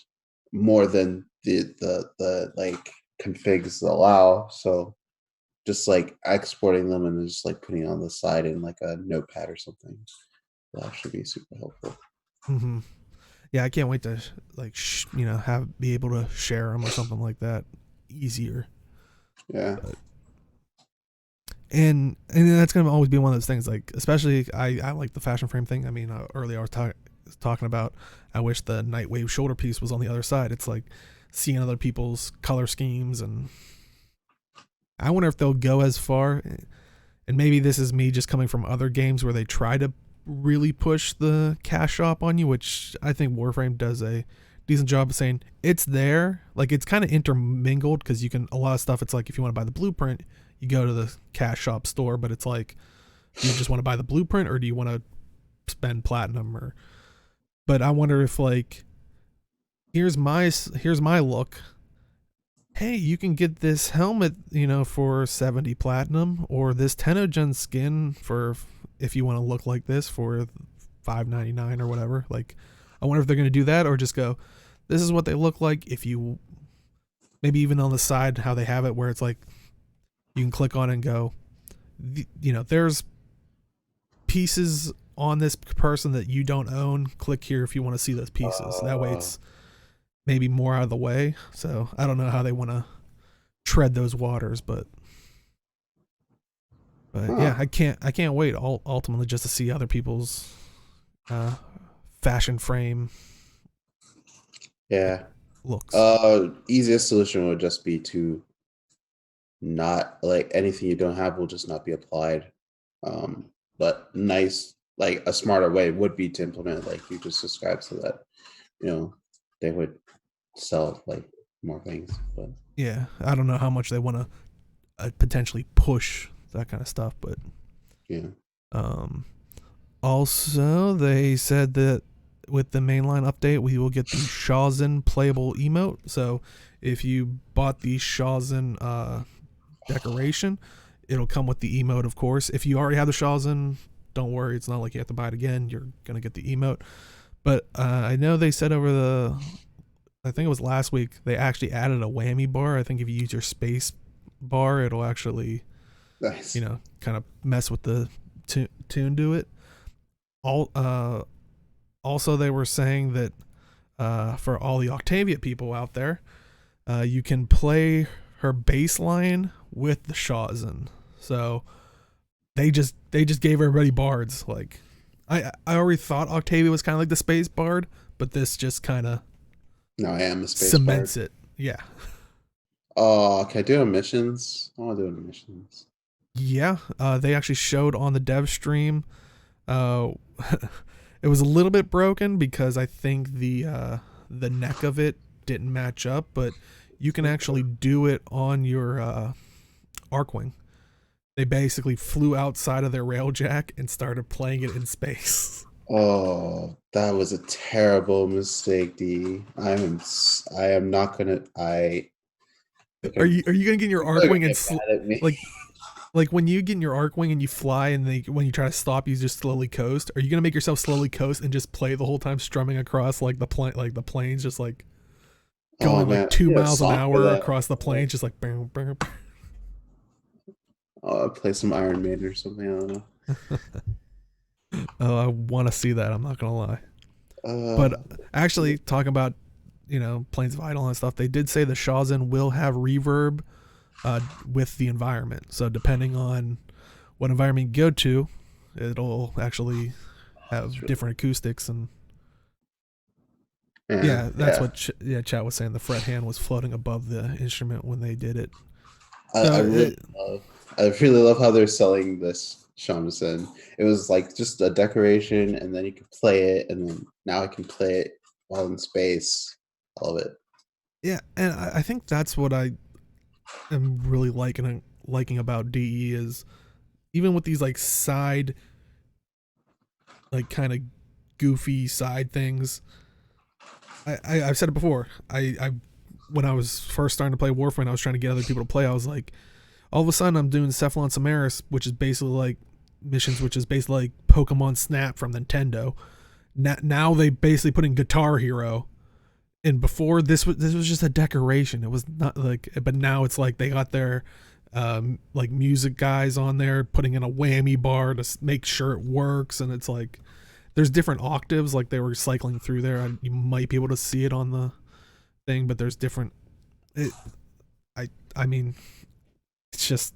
more than the like configs allow. So just like exporting them and just like putting it on the side in like a notepad or something, that should be super helpful. Mm-hmm. Yeah, I can't wait to be able to share them or something like that easier. Yeah. And that's going to always be one of those things, like, especially I like the fashion frame thing. I mean, earlier I was talking about, I wish the Nightwave shoulder piece was on the other side. It's like seeing other people's color schemes, and I wonder if they'll go as far, and maybe this is me just coming from other games where they try to really push the cash shop on you, which I think Warframe does a decent job of saying it's there. Like, it's kind of intermingled, because you can, a lot of stuff, it's like if you want to buy the blueprint, you go to the cash shop store, but it's like, do you just want to buy the blueprint or do you want to spend platinum? But I wonder if, like, here's my look. Hey, you can get this helmet, for 70 platinum, or this TennoGen skin for, if you want to look like this, for $5.99 or whatever. Like, I wonder if they're going to do that, or just go, this is what they look like. If you, maybe even on the side, how they have it, where it's like, you can click on it and go, there's pieces on this person that you don't own. Click here if you want to see those pieces. That way it's maybe more out of the way. So I don't know how they want to tread those waters, but yeah, I can't wait ultimately just to see other people's fashion frame. Yeah. Looks. Easiest solution would just be to not, like, anything you don't have will just not be applied. But nice, like, a smarter way would be to implement, like you just described, so that they would sell like more things. But yeah, I don't know how much they want to potentially push that kind of stuff. But Yeah. Also, they said that with the mainline update, we will get the Shawzin playable emote. So if you bought the Shawzin decoration, it'll come with the emote, of course. If you already have the Shawzin, don't worry. It's not like you have to buy it again. You're going to get the emote. But I know they said I think it was last week, they actually added a whammy bar. I think if you use your space bar, it'll actually, Nice. kind of mess with the tune to it. Also, they were saying that for all the Octavia people out there, you can play her baseline with the Shawzin. So they just gave everybody bards. Like I already thought Octavia was kind of like the space bard, but this just kind of No, I am a space cements bard. it. Yeah. Oh, can I do missions? I want to do missions. Yeah, they actually showed on the dev stream. Uh, it was a little bit broken because I think the neck of it didn't match up, but you can actually do it on your Arcwing. They basically flew outside of their railjack and started playing it in space. Oh, that was a terrible mistake, D. I am not gonna. Are Okay, you gonna get in your people are gonna Arcwing and get mad at me. like when you get in your Arcwing and you fly and when you try to stop you just slowly coast? Are you gonna make yourself slowly coast and just play the whole time strumming across like the planes just like Oh going man, like I 2 miles an song for hour that. across the plains, just like bam, bam, bam. I'll play some Iron Maiden or something. I don't Oh, I want to see that. I'm not gonna lie. know. But actually, talking about Plains of Idle and stuff, they did say the Shawzin will have reverb with the environment. So depending on what environment you go to, it'll actually have Really, different acoustics. And yeah, yeah, that's yeah. what Chat was saying. The fret hand was floating above the instrument when they did it. I, I So really love. I really love how they're selling this shamisen. It was like just a decoration, and then you could play it, and then now I can play it while in space. I love it. yeah, and I think that's what I am really liking about DE is even with these like side, like kind of goofy side things. I've said it before. I when I was first starting to play Warframe, I was trying to get other people to play. I was like, all of a sudden, I'm doing Cephalon Sagas, which is basically like missions, which is basically like Pokemon Snap from Nintendo. Now they basically put in Guitar Hero, and before this was just a decoration. It was not like, but now it's like they got their like music guys on there putting in a whammy bar to make sure it works, and it's like there's different octaves like they were cycling through there. You might be able to see it on the thing, but there's different. It, I mean, it's just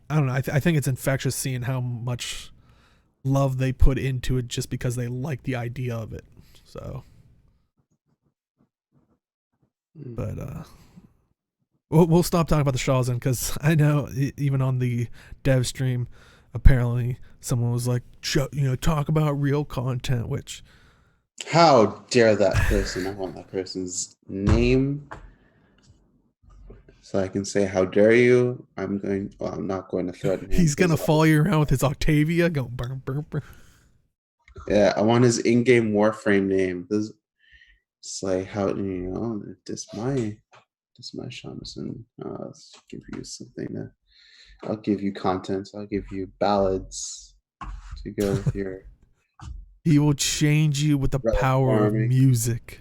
I don't know. I think it's infectious seeing how much love they put into it just because they like the idea of it. So, Mm. but we'll stop talking about the Shawzin because I know even on the dev stream, apparently someone was like, talk about real content, which How dare that person? I want that person's name so I can say, "How dare you?" Well, I'm not going to threaten him he's gonna because, follow you around with his Octavia going burn, burn, burn. yeah, I want his in-game Warframe name. It's like how this my shamisen. Let's give you something that I'll give you content. I'll give you ballads to go with your He will change you with the relic power of farming. music.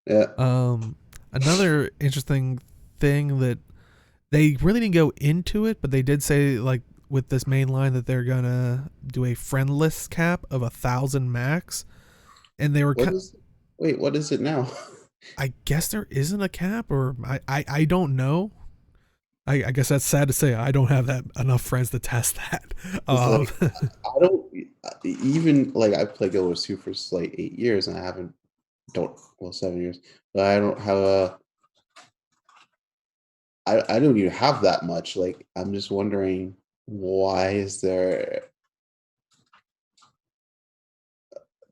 Yeah. Um, Another interesting thing that they really didn't go into it, but they did say like with this main line that they're gonna do a friendless cap of 1,000 max, and they were. What is? Wait, what is it now? I guess there isn't a cap, or I don't know. I guess that's sad to say. I don't have that enough friends to test that. It's like I don't even like I played Guild Wars 2 for like 8 years and I haven't don't well 7 years, but I don't have a I don't even have that much. Like I'm just wondering why is there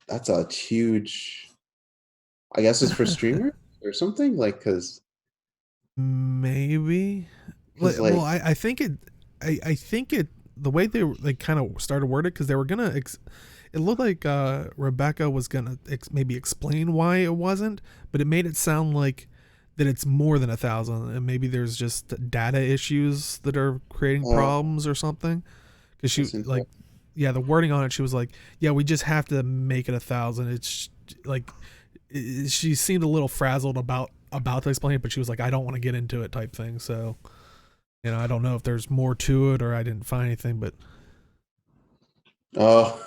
that's a huge I guess it's for streamers or something like because Maybe. Because Well, like, I think it. I think it. The way they kind of started worded because they were gonna. It looked like Rebecca was gonna maybe explain why it wasn't, but it made it sound like that it's more than 1,000, and maybe there's just data issues that are creating oh, problems or something. Because she that's interesting. like, yeah, the wording on it, she was like, yeah, we just have to make it 1,000. It's like she seemed a little frazzled about to explain it, but she was like, I don't want to get into it type thing. So I don't know if there's more to it or I didn't find anything, but Oh,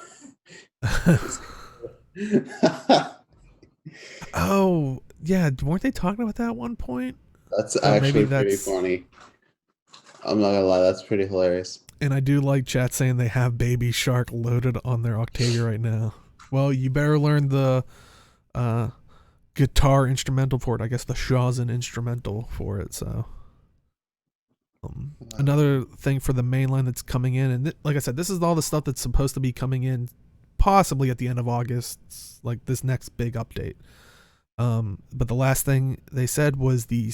oh yeah, weren't they talking about that at one point? that's So maybe actually pretty that's. funny. I'm not gonna lie, that's pretty hilarious. And I do like chat saying they have Baby Shark loaded on their Octavia right now. Well, you better learn the uh, guitar instrumental for it. I guess the Shawzen instrumental for it. So Uh, another thing for the main line that's coming in, and like I said, this is all the stuff that's supposed to be coming in, possibly at the end of August, like this next big update. But the last thing they said was the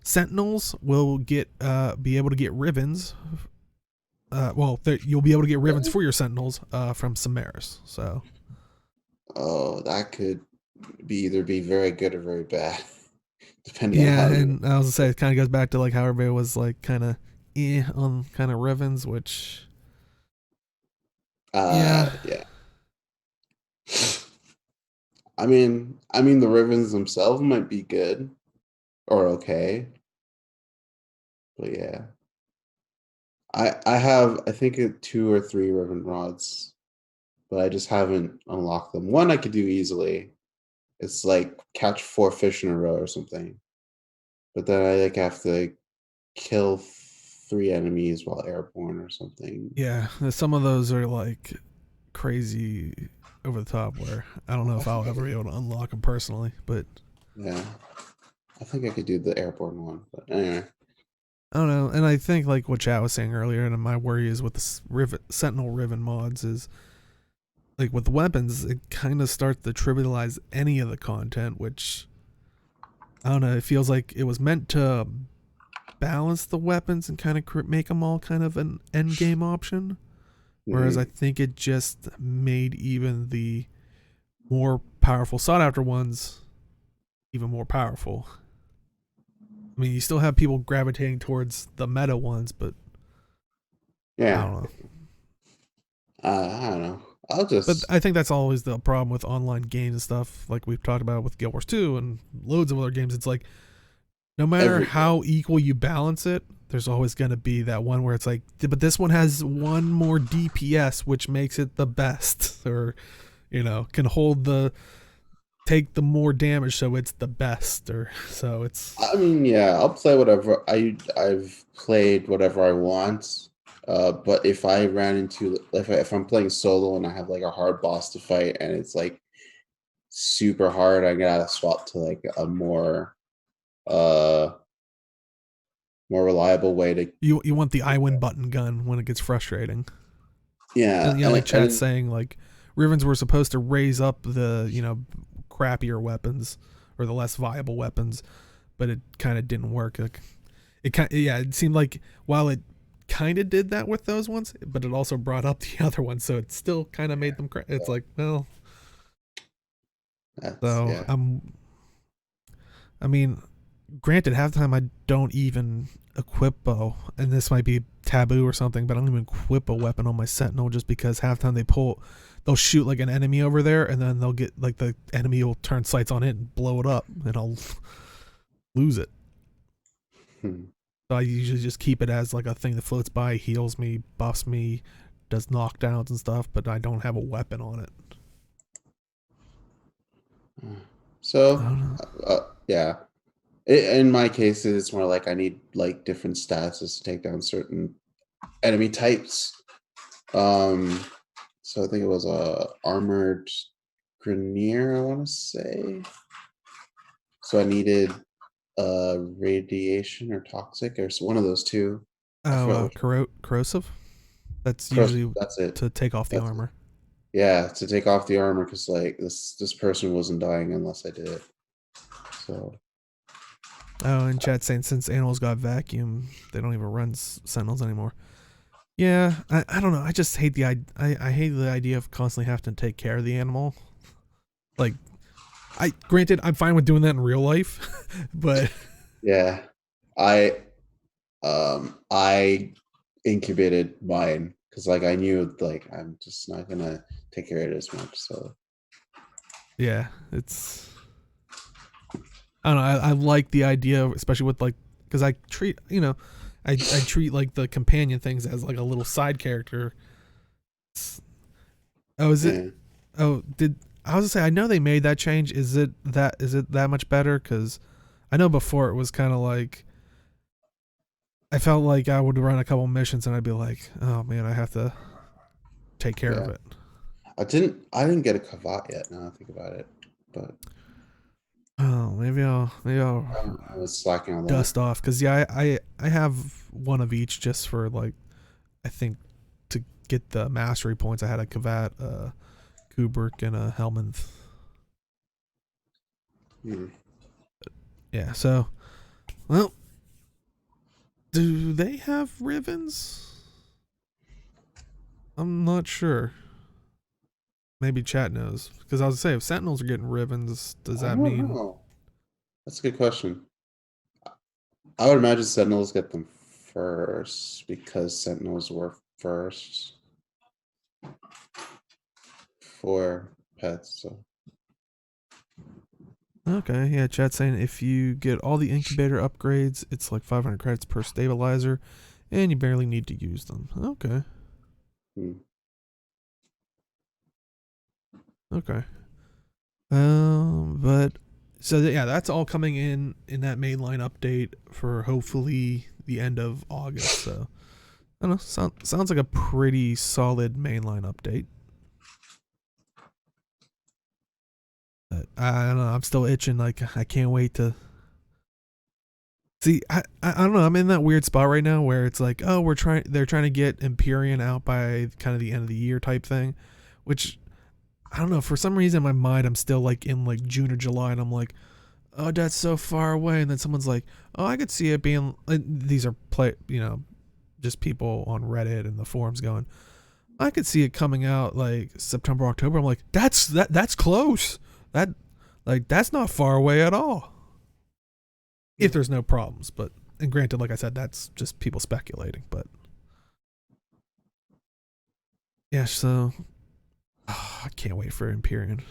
Sentinels will get be able to get ribbons. You'll be able to get ribbons really? for your Sentinels from Samaris. So Oh, that could be very good or very bad, depending on yeah, how you. and I was gonna say it kind of goes back to like how everybody was like kind of on kind of ribbons, which yeah, Yeah. I mean, the Ravens themselves might be good or okay, but yeah, I have I think 2 or 3 Riven rods, but I just haven't unlocked them. One I could do easily. It's like catch 4 fish in a row or something, but then I like have to kill 3 enemies while airborne or something. yeah. Some of those are like crazy over the top. Where I don't know I if I'll think I ever could, be able to unlock them personally, but yeah, I think I could do the airborne one, but anyway. I don't know. And I think like what Chat was saying earlier, and my worry is with the Sentinel Riven mods is like with weapons, it kind of starts to trivialize any of the content, which I don't know. It feels like it was meant to balance the weapons and kind of make them all kind of an end game option. Whereas I Mhm. think it just made even the more powerful sought after ones even more powerful. I mean, you still have people gravitating towards the meta ones, but I Yeah, don't know. I don't know. I'll But just I think that's always the problem with online games and stuff, like we've talked about with Guild Wars 2 and loads of other games. It's like no matter every how equal you balance it, there's always going to be that one where it's like, but this one has one more DPS, which makes it the best, or can hold the take the more damage, so it's the best, or so it's. I mean, yeah, I'll play whatever I've played whatever I want. But if I ran into if I'm playing solo and I have like a hard boss to fight and it's like super hard, I gotta swap to like a uh more reliable way to. You want the I win button gun when it gets frustrating. Yeah, And like chat saying like Rivens were supposed to raise up the crappier weapons or the less viable weapons, but it kind of didn't work. Like it kind yeah, it seemed like while it kind of did that with those ones, but it also brought up the other ones, so it still kind of made them. It's like, well, that's so yeah. I mean, granted, half the time I don't even equip bow, and this might be taboo or something, but I don't even equip a weapon on my sentinel just because half the time they'll shoot like an enemy over there, and then they'll get like the enemy will turn sights on it and blow it up, and I'll lose it. Hmm. So I usually just keep it as like a thing that floats by, heals me, buffs me, does knockdowns and stuff, but I don't have a weapon on it. I So, don't know. yeah. In my case, it's more like I need like different statuses to take down certain enemy types. Um, so I think it was a armored Grenier, I want to say. So I needed radiation or toxic or one of those two. I Oh, forgot which one. corrosive. That's usually That's it. to take off the That's it. armor. Yeah, to take off the armor because like this person wasn't dying unless I did it. So Oh, and chat saying since animals got vacuum, they don't even run sentinels anymore. Yeah, I don't know. I just hate I hate the idea of constantly having to take care of the animal. Like, granted, I'm fine with doing that in real life, but Yeah, I incubated mine because like I knew like I'm just not gonna take care of it as much. So yeah, it's I don't know. I like the idea, especially with like because I treat I treat like the companion things as like a little side character. Oh, is it? yeah. Oh, did I was gonna say I know they made that change. Is it that much better? Because I know before it was kind of like I felt like I would run a couple missions and I'd be like, oh man, I have to take care of Yeah. it. I didn't get a Kavat yet. Now I think about it, but Oh, maybe I'll I was slacking on that. dust off because yeah, I have one of each just for like I think to get the mastery points. I had a Kavat, Kubrick, and a Helminth. Hmm. Yeah, so well, do they have Rivens? I'm not sure. Maybe chat knows because I was gonna say if Sentinels are getting Rivens, does I that don't mean? know. That's a good question. I would imagine Sentinels get them first because Sentinels were first for pets. So Okay, yeah, chat saying if you get all the incubator upgrades, it's like 500 credits per stabilizer, and you barely need to use them. Okay, hmm. okay. But so yeah, that's all coming in that mainline update for hopefully the end of August. So I don't know. Sounds like a pretty solid mainline update. But I don't know. I'm still itching. Like I can't wait to see. I don't know. I'm in that weird spot right now where it's like, oh, they're trying to get Empyrean out by kind of the end of the year type thing, which I don't know. For some reason in my mind, I'm still like in like June or July, and I'm like, oh, that's so far away. And then someone's like, oh, I could see it being. These are just people on Reddit and the forums going, I could see it coming out like September, October. I'm like, that's close. That that's not far away at all. If there's no problems, but and granted, like I said, that's just people speculating. But yeah, so I can't wait for Empyrean.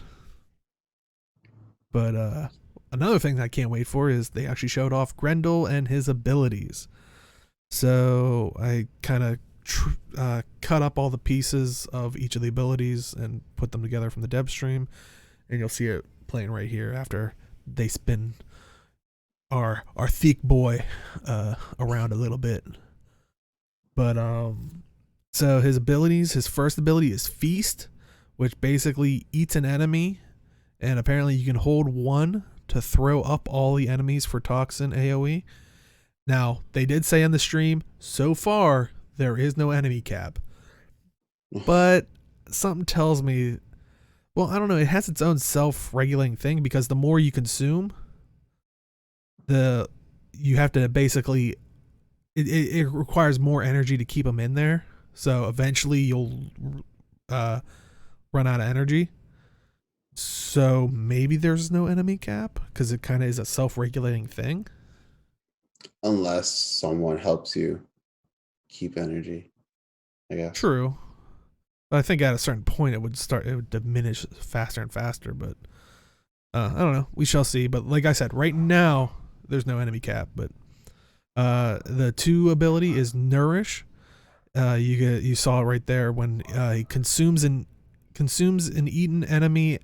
But another thing that I can't wait for is they actually showed off Grendel and his abilities. So I kind of cut up all the pieces of each of the abilities and put them together from the dev stream, and you'll see it playing right here after they spin our thick boy around a little bit. But so his abilities, his first ability is Feast, which basically eats an enemy, and apparently you can hold one to throw up all the enemies for toxin AoE. Now, they did say in the stream, so far, there is no enemy cap. But something tells me, well, I don't know, it has its own self-regulating thing because the more you consume, you have to basically, it requires more energy to keep them in there. So eventually you'll run out of energy. So maybe there's no enemy cap because it kind of is a self-regulating thing. Unless someone helps you keep energy, I guess. True. I think at a certain point it would diminish faster and faster, but I don't know. We shall see. But like I said, right now there's no enemy cap. But the 2 ability is Nourish. You saw it right there when he consumes an eaten enemy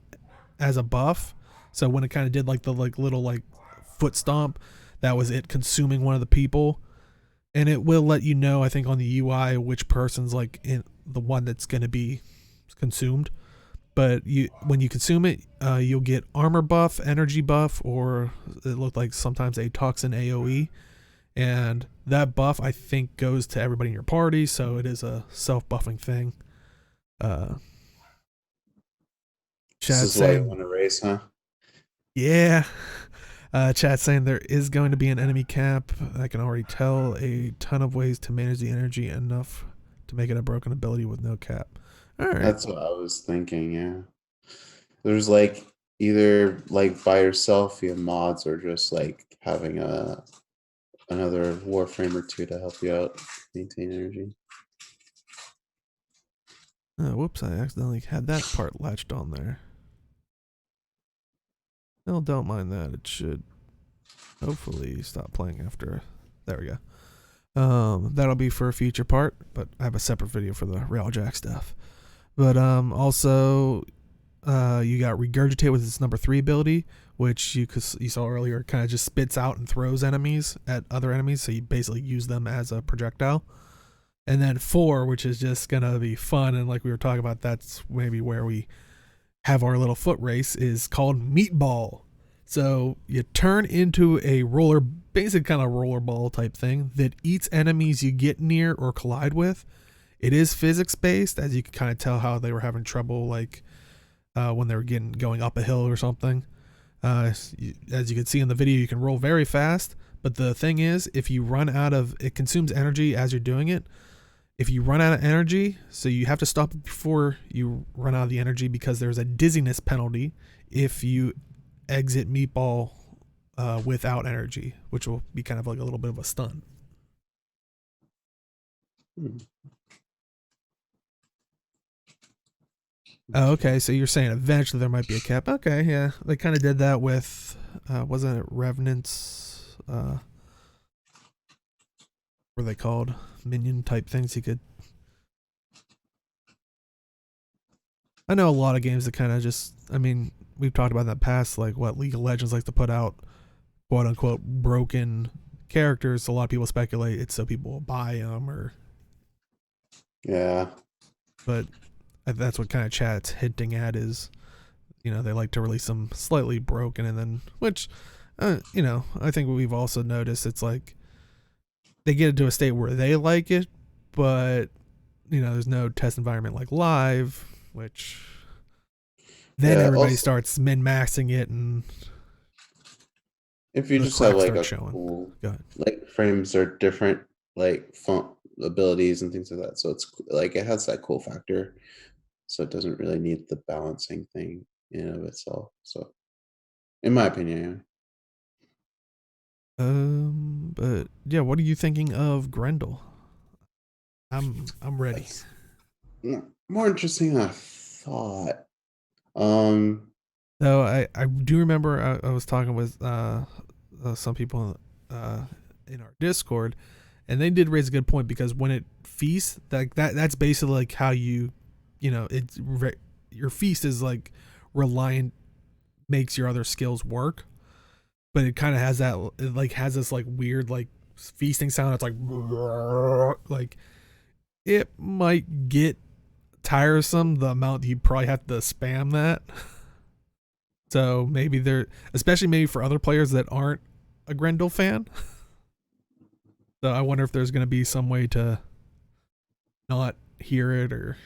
as a buff. So when it kind of did like the little foot stomp, that was it consuming one of the people, and it will let you know I think on the UI which person's like in the one that's going to be consumed. But when you consume it, you'll get armor buff, energy buff, or it looked like sometimes a toxin AoE. And that buff I think goes to everybody in your party, so it is a self-buffing thing. Uh, This Chad is why you saying, want to race, huh? yeah, Chat saying there is going to be an enemy cap. I can already tell a ton of ways to manage the energy enough to make it a broken ability with no cap. All right. That's what I was thinking, yeah. There's like either like by yourself via mods or just like having another Warframe or two to help you out maintain energy. Whoops, I accidentally had that part latched on there. No, don't mind that. It should hopefully stop playing after. There we go. That'll be for a future part, but I have a separate video for the Railjack stuff. But also, you got Regurgitate with its number 3 ability, which you saw earlier, kind of just spits out and throws enemies at other enemies, so you basically use them as a projectile. And then 4, which is just gonna be fun, and like we were talking about, that's maybe where we have our little foot race, is called Meatball. So you turn into a roller, basic kind of rollerball type thing that eats enemies you get near or collide with. It is physics based, as you can kind of tell how they were having trouble, like when they were going up a hill or something. As you can see in the video, you can roll very fast, but the thing is, if you run out of, it consumes energy as you're doing it. If you run out of energy, so you have to stop it before you run out of the energy, because there's a dizziness penalty if you exit Meatball without energy, which will be kind of like a little bit of a stun. Oh, okay, so you're saying eventually there might be a cap. Okay, yeah. They kind of did that with, wasn't it Revenants? What were they called? Minion type things you could. I know a lot of games that kind of just, I mean, we've talked about in the past, like what League of Legends likes to put out, quote unquote, broken characters. So a lot of people speculate it's so people will buy them, or. Yeah. But that's what kind of chat's hinting at is, they like to release them slightly broken, and then, which, I think we've also noticed, it's like they get into a state where they like it, but, there's no test environment like live, which then everybody also, starts min-maxing it, and if you the just have cracks like start a showing. cool, Go ahead. like frames are different, like font abilities and things like that. So it's like it has that cool factor. So it doesn't really need the balancing thing in and of itself. So, in my opinion, But yeah, what are you thinking of Grendel? I'm ready. that's more interesting than I thought. Um, So I do remember I was talking with some people in our Discord, and they did raise a good point, because when it feasts, that's basically like how it's your feast is like reliant, makes your other skills work, but it kind of has that, it like has this like weird like feasting sound. It's like it might get tiresome the amount that you probably have to spam that. So maybe especially maybe for other players that aren't a Grendel fan. So I wonder if there's going to be some way to not hear it, or.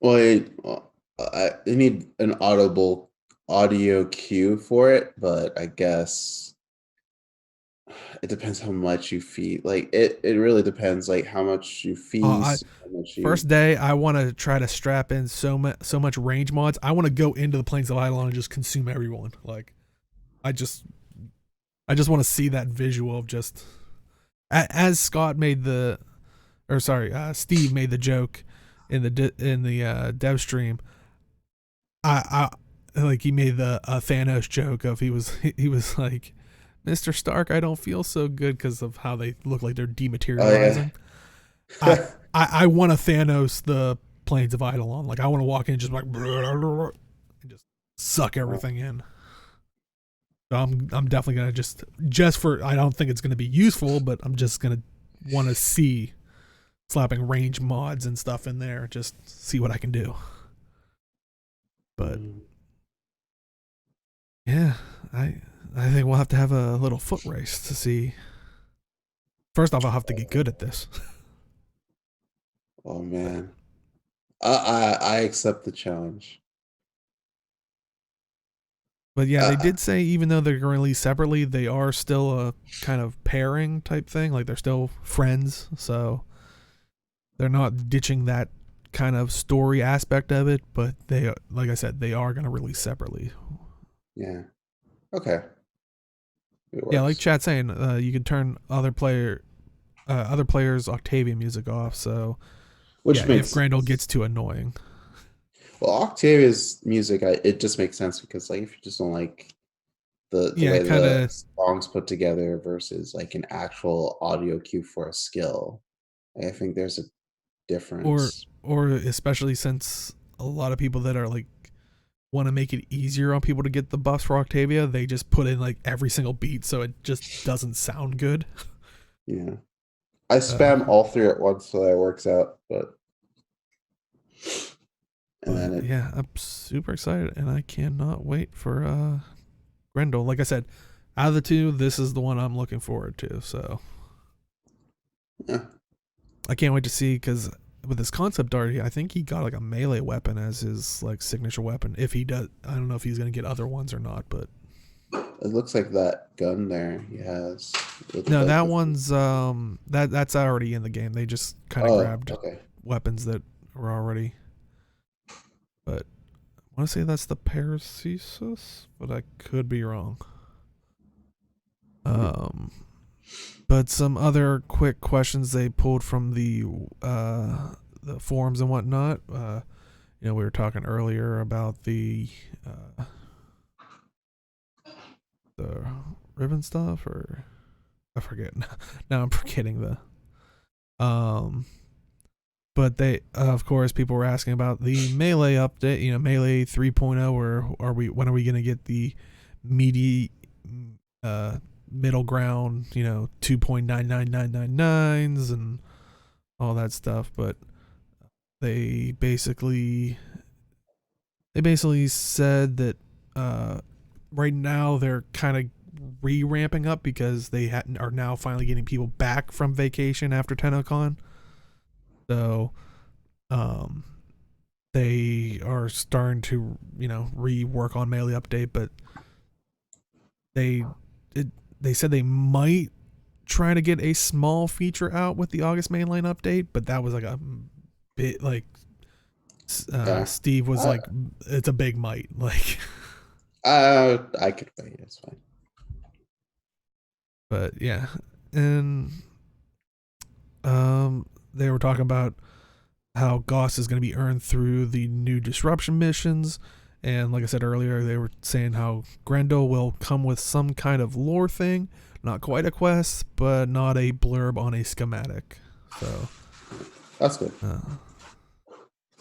well, I need an audible audio cue for it, but I guess it depends how much you feed. Like it really depends, like how much you feast, how much you. First day, I want to try to strap in so much range mods. I want to go into the Plains of Eidolon and just consume everyone. Like, I just want to see that visual of just, as Scott made the, or sorry, Steve made the joke in the dev stream. I like, he made the Thanos joke of, he was like, Mr. Stark, I don't feel so good because of how they look like they're dematerializing. Oh, yeah. I want to Thanos the Plains of Eidolon. Like, I want to walk in and just like and just suck everything in. So I'm definitely gonna just for, I don't think it's gonna be useful, but I'm just gonna want to see slapping range mods and stuff in there, just see what I can do. But yeah, I think we'll have to have a little foot race to see. First off, I'll have to get good at this. Oh man, I accept the challenge. But yeah, they Uh, did say even though they're released separately, they are still a kind of pairing type thing. Like they're still friends, so they're not ditching that kind of story aspect of it. But they, like I said, they are going to release separately. yeah. Okay. It Yeah, like works. chat saying, you can turn other players' Octavia music off. So Which yeah, if makes Grendel sense. gets too annoying. Well, Octavia's music, it just makes sense because like if you just don't like the Yeah, way kind the of, songs put together versus like an actual audio cue for a skill, I think there's a or difference. especially since a lot of people that are like want to make it easier on people to get the buffs for Octavia, they just put in like every single beat, so it just doesn't sound good. Yeah. I Uh, spam all three at once so that works out, and but then it yeah, I'm super excited, and I cannot wait for Grendel. Like I said, out of the two, this is the one I'm looking forward to. So yeah. I can't wait to see because with his concept art, I think he got like a melee weapon as his like signature weapon. If he does, I don't know if he's gonna get other ones or not, but It looks like that gun there he has with no, like that the one's that's already in the game. They just kind of oh, grabbed okay. weapons that were already. But I want to say that's the Paracesus, but I could be wrong. Hmm. Um, but some other quick questions they pulled from the forums and whatnot. We were talking earlier about uh, the ribbon stuff, or I forget. Now I'm forgetting um. But they, of course, people were asking about the melee update. Melee 3.0, or when are we gonna get the meaty uh, middle ground? 2.99999s and all that stuff. But they basically said that right now they're kind of re-ramping up because they are now finally getting people back from vacation after TennoCon. So um, they are starting to rework on melee update, but they it, they said they might try to get a small feature out with the August mainline update, but that was like a bit like Yeah. Steve was Uh, like, it's a big might, like. I could wait, it's fine. But yeah, and they were talking about how Gauss is going to be earned through the new disruption missions. And like I said earlier, they were saying how Grendel will come with some kind of lore thing. Not quite a quest, but not a blurb on a schematic. So, That's good.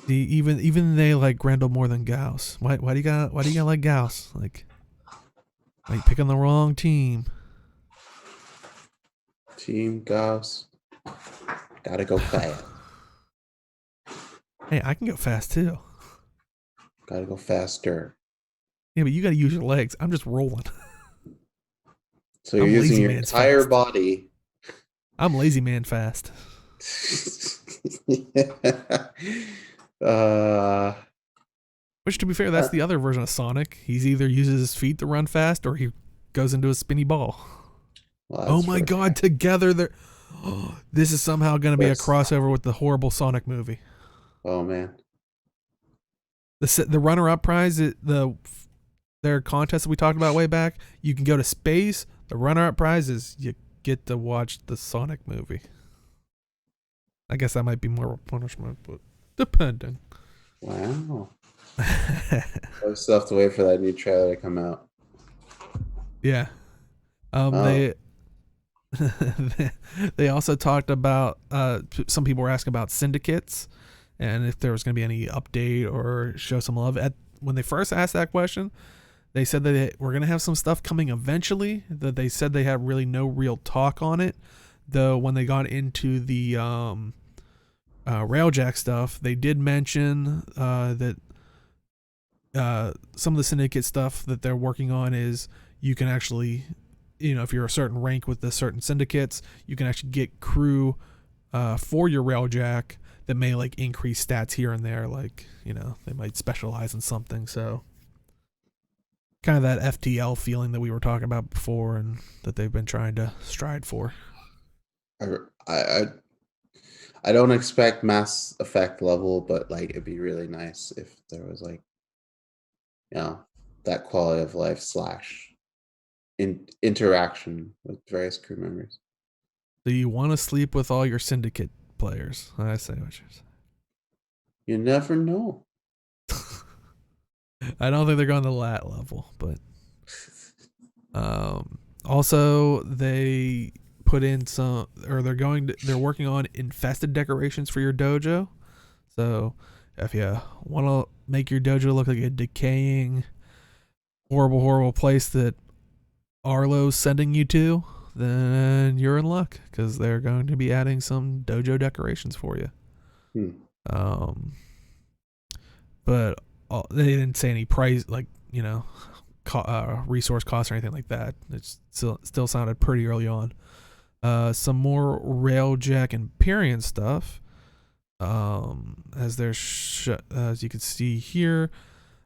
even they like Grendel more than Gauss. Why do you got like Gauss? Like, why you picking the wrong team? Team Gauss. Gotta go fast. Hey, I can go fast too. Gotta go faster. Yeah, but you got to use your legs. I'm just rolling. So you're I'm using lazy your man's entire fast. body. I'm lazy man fast. uh, Which, to be fair, that's the other version of Sonic. He's either uses his feet to run fast or he goes into a spinny ball. well, Oh that's my for a god, fact. together they're. Oh, this is somehow going to be a That's, crossover with the horrible Sonic movie. oh man. The runner up prize, their contest that we talked about way back, you can go to space. The runner up prize is you get to watch the Sonic movie. I guess that might be more of a punishment, but depending. Wow. I still have to wait for that new trailer to come out. Yeah. Oh, They they also talked about some people were asking about syndicates and if there was going to be any update or show some love. When they first asked that question, they said that they were going to have some stuff coming eventually, that they said they had really no real talk on it, though when they got into the railjack stuff, they did mention that some of the syndicate stuff that they're working on is you can actually, if you're a certain rank with the certain syndicates, you can actually get crew for your railjack that may like increase stats here and there. Like, they might specialize in something. So kind of that FTL feeling that we were talking about before, and that they've been trying to stride for. I I I don't expect Mass Effect level, but like it'd be really nice if there was like, you know, that quality of life slash interaction with various crew members. Do you want to sleep with all your syndicate players? I say what you're saying. You never know. I don't think they're going to that level, but also they put in some, or they're working on infested decorations for your dojo. So if you want to make your dojo look like a decaying, horrible place that Arlo's sending you to, then you're in luck, because they're going to be adding some dojo decorations for you. But they didn't say any price, like, resource costs or anything like that. It still sounded pretty early on. Some more Railjack and Empyrean stuff. As you can see here,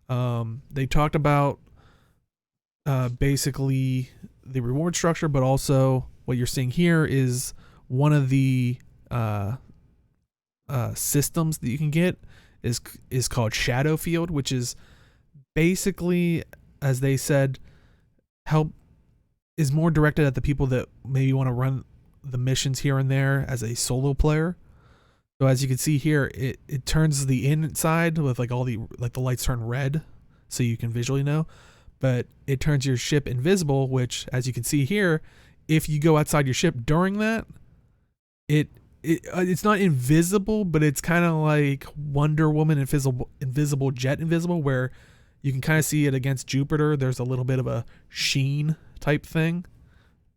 they talked about basically the reward structure, but also what you're seeing here is one of the systems that you can get is called Shadow Field, which is basically, as they said, is more directed at the people that maybe want to run the missions here and there as a solo player. So as you can see here, it turns the inside with like all the lights turn red, so you can visually know. But it turns your ship invisible, which, as you can see here, if you go outside your ship during that, it's not invisible, but it's kind of like Wonder Woman invisible jet invisible, where you can kind of see it against Jupiter. There's a little bit of a sheen type thing,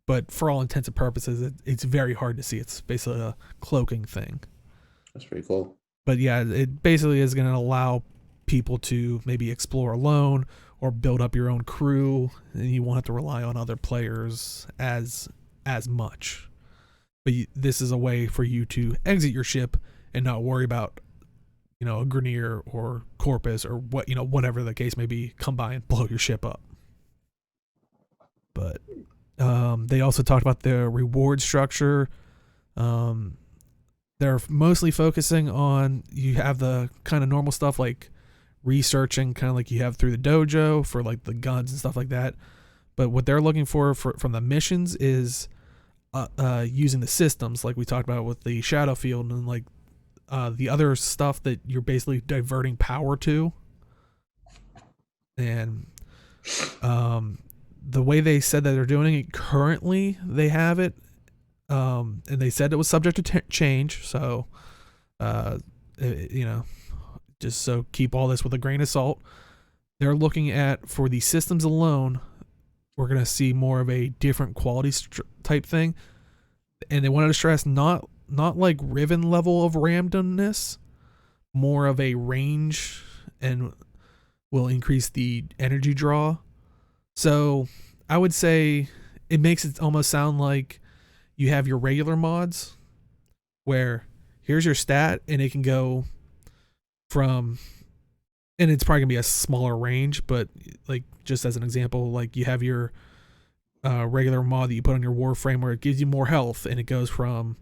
but for all intents and purposes, it's very hard to see. It's basically a cloaking thing. That's pretty cool. But yeah, it basically is going to allow people to maybe explore alone or build up your own crew, and you won't have to rely on other players as much. But this is a way for you to exit your ship and not worry about, a Grenier or Corpus or whatever the case may be, come by and blow your ship up. But they also talked about the reward structure. They're mostly focusing on, you have the kind of normal stuff like researching, kind of like you have through the dojo for like the guns and stuff like that. But what they're looking for from the missions is using the systems like we talked about with the Shadow Field, and like the other stuff that you're basically diverting power to. And the way they said that they're doing it currently, they have it, and they said it was subject to change. So, just so keep all this with a grain of salt. They're looking at, for the systems alone, we're going to see more of a different quality type thing. And they wanted to stress not like Riven level of randomness, more of a range, and will increase the energy draw. So I would say it makes it almost sound like you have your regular mods where here's your stat, and it can go from, and it's probably gonna be a smaller range, but like just as an example, like you have your regular mod that you put on your Warframe where it gives you more health, and it goes from,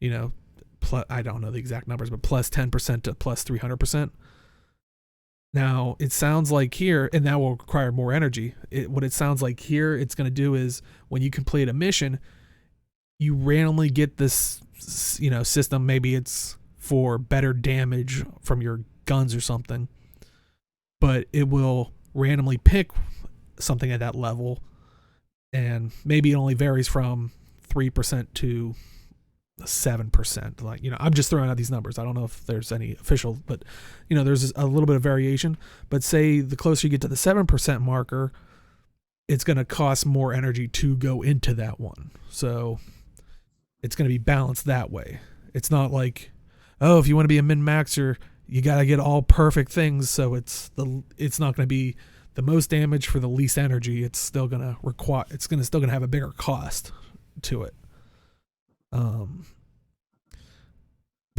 I don't know the exact numbers, but plus 10% to plus 300%. Now it sounds like here, and that will require more energy. What it sounds like here, it's going to do is when you complete a mission, you randomly get this, system. Maybe it's for better damage from your guns or something, but it will randomly pick something at that level, and maybe it only varies from 3% to 7%. Like, I'm just throwing out these numbers. I don't know if there's any official, but there's a little bit of variation. But say the closer you get to the 7% marker, it's going to cost more energy to go into that one. So it's going to be balanced that way. It's not like, if you want to be a min-maxer, you got to get all perfect things. So it's not going to be the most damage for the least energy. It's still going to have a bigger cost to it.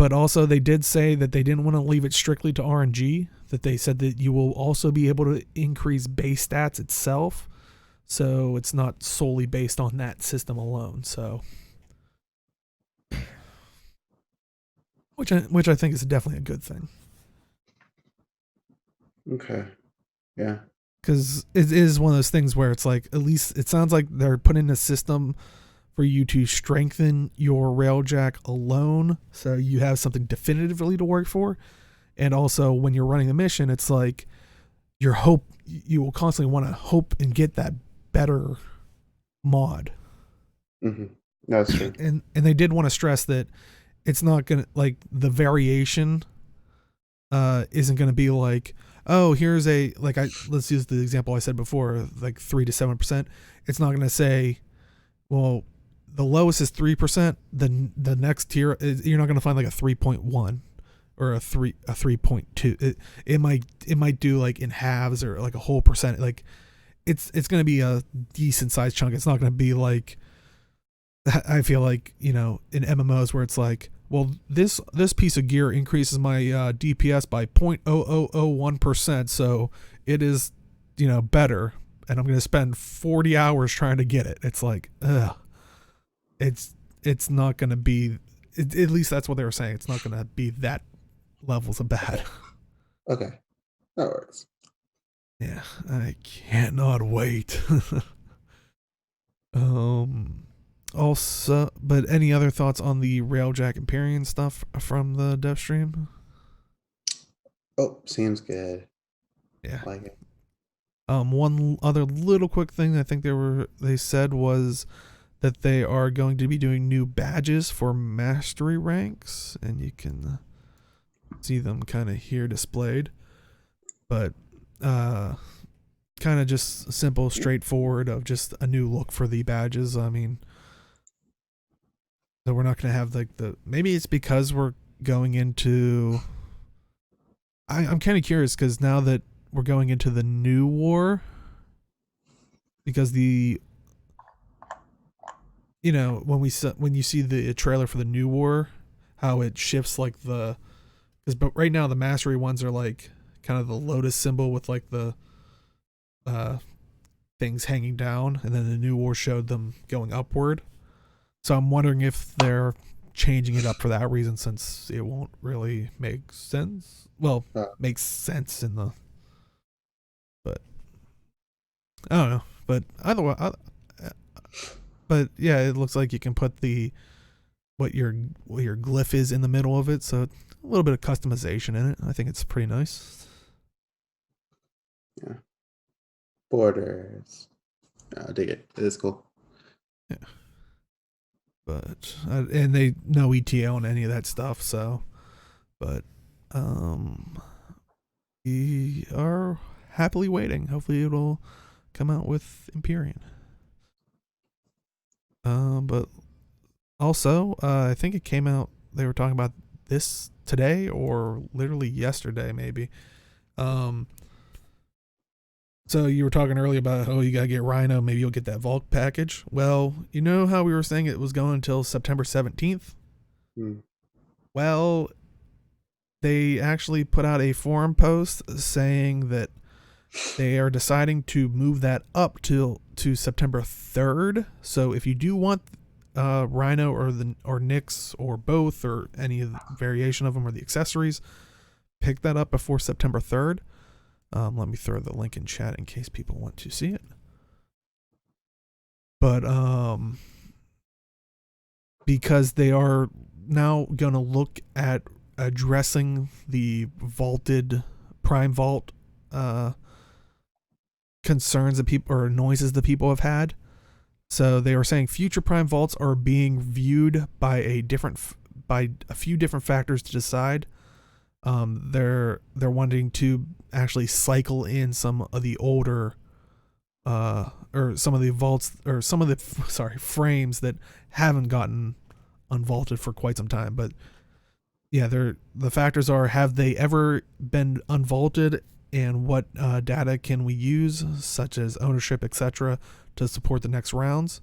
But also, they did say that they didn't want to leave it strictly to RNG. That they said that you will also be able to increase base stats itself, so it's not solely based on that system alone. So, which I think is definitely a good thing. Okay. Yeah. Because it is one of those things where it's like, at least it sounds like they're putting a system for you to strengthen your railjack alone, so you have something definitively to work for. And also, when you're running the mission, it's like you will constantly want to hope and get that better mod. Mm-hmm. That's true. And they did want to stress that it's not gonna, like, the variation isn't gonna be like, oh, here's let's use the example I said before, like 3 to 7%. It's not gonna say, well, the lowest is 3%. Then the next tier is, you're not gonna find like a 3.1 or a 3.2. It might do like in halves or like a whole percent. Like it's gonna be a decent sized chunk. It's not gonna be like, I feel like, in MMOs where it's like, well, this piece of gear increases my DPS by 0.0001%, so it is, better, and I'm gonna spend 40 hours trying to get it. It's like, ugh. It's not gonna be. At least that's what they were saying. It's not gonna be that levels of bad. Okay, that works. Yeah, I cannot wait. Also, but any other thoughts on the Railjack Empyrean stuff from the dev stream? Oh, seems good. Yeah. Like it. One other little quick thing I think they said was that they are going to be doing new badges for mastery ranks, and you can see them kind of here displayed. But kind of just simple, straightforward, of just a new look for the badges. I mean, so we're not going to have like maybe it's because we're going into, I'm kind of curious, because now that we're going into the new war, because when you see the trailer for the new war, how it shifts like but right now the mastery ones are like kind of the lotus symbol with like the things hanging down, and then the new war showed them going upward. So I'm wondering if they're changing it up for that reason, since it won't really make sense. Well, makes sense but I don't know. But either way, but yeah, it looks like you can put what your glyph is in the middle of it, so a little bit of customization in it. I think it's pretty nice. Yeah. Borders. I dig it. It is cool. Yeah. But and they no ETA on any of that stuff, so but we are happily waiting. Hopefully it'll come out with Empyrean. But also, I think it came out, they were talking about this today or literally yesterday, maybe. So you were talking earlier about, you gotta get Rhino, maybe you'll get that Vault package. Well, you know how we were saying it was going until September 17th? Well, they actually put out a forum post saying that they are deciding to move that up to September 3rd. So if you do want Rhino or Nyx or both, or any variation of them, or the accessories, pick that up before September 3rd. Let me throw the link in chat in case people want to see it. But because they are now going to look at addressing the vaulted Prime Vault concerns that people, or noises that people have had. So they were saying future Prime Vaults are being viewed by a few different factors to decide. They're wanting to actually cycle in some of the older or some of the vaults, or some of the frames that haven't gotten unvaulted for quite some time. But yeah, the factors are, have they ever been unvaulted, and what data can we use, such as ownership, etc., to support the next rounds.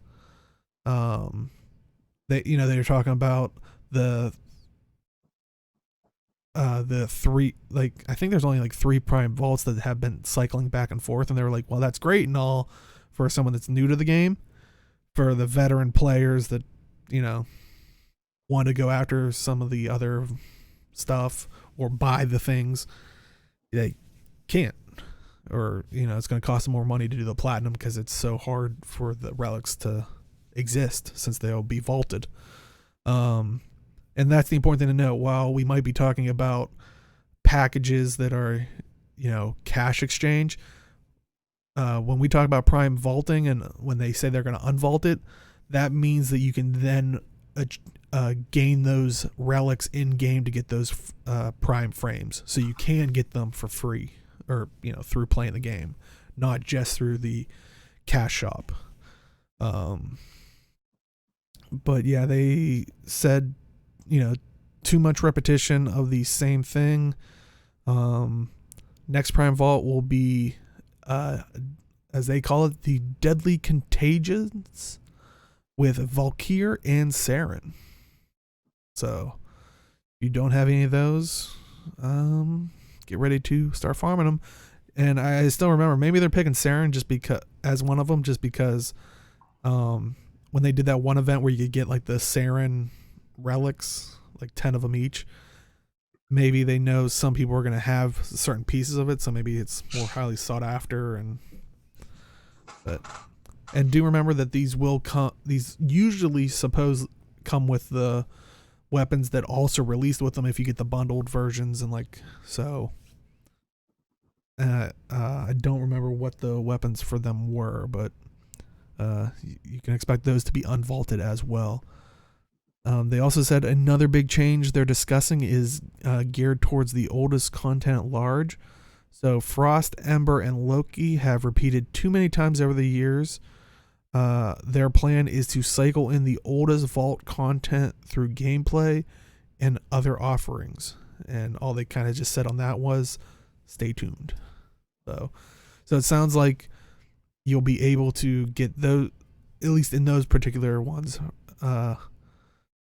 They're talking about the the three, like, I think there's only like 3 prime vaults that have been cycling back and forth, and they were like, well, that's great and all for someone that's new to the game. For the veteran players that, you know, want to go after some of the other stuff or buy the things, they can't. Or, you know, it's going to cost them more money to do the platinum because it's so hard for the relics to exist since they'll be vaulted. And that's the important thing to know. While we might be talking about packages that are, you know, cash exchange, when we talk about prime vaulting and when they say they're going to unvault it, that means that you can then gain those relics in game to get those prime frames. So you can get them for free, or, you know, through playing the game, not just through the cash shop. But yeah, they said, you know, too much repetition of the same thing. Next prime vault will be, as they call it, the Deadly Contagions with Valkyr and Saren. So if you don't have any of those, get ready to start farming them. And I still remember, maybe they're picking Saren just because, as one of them, just because when they did that one event where you could get like the Saren relics, like 10 of them each, maybe they know some people are going to have certain pieces of it, so maybe it's more highly sought after. And do remember that these usually come with the weapons that also released with them if you get the bundled versions, and like, so I don't remember what the weapons for them were, but you can expect those to be unvaulted as well. They also said another big change they're discussing is geared towards the oldest content at large. So Frost, Ember, and Loki have repeated too many times over the years. Their plan is to cycle in the oldest vault content through gameplay and other offerings. And all they kind of just said on that was, stay tuned. So it sounds like you'll be able to get those, at least in those particular ones.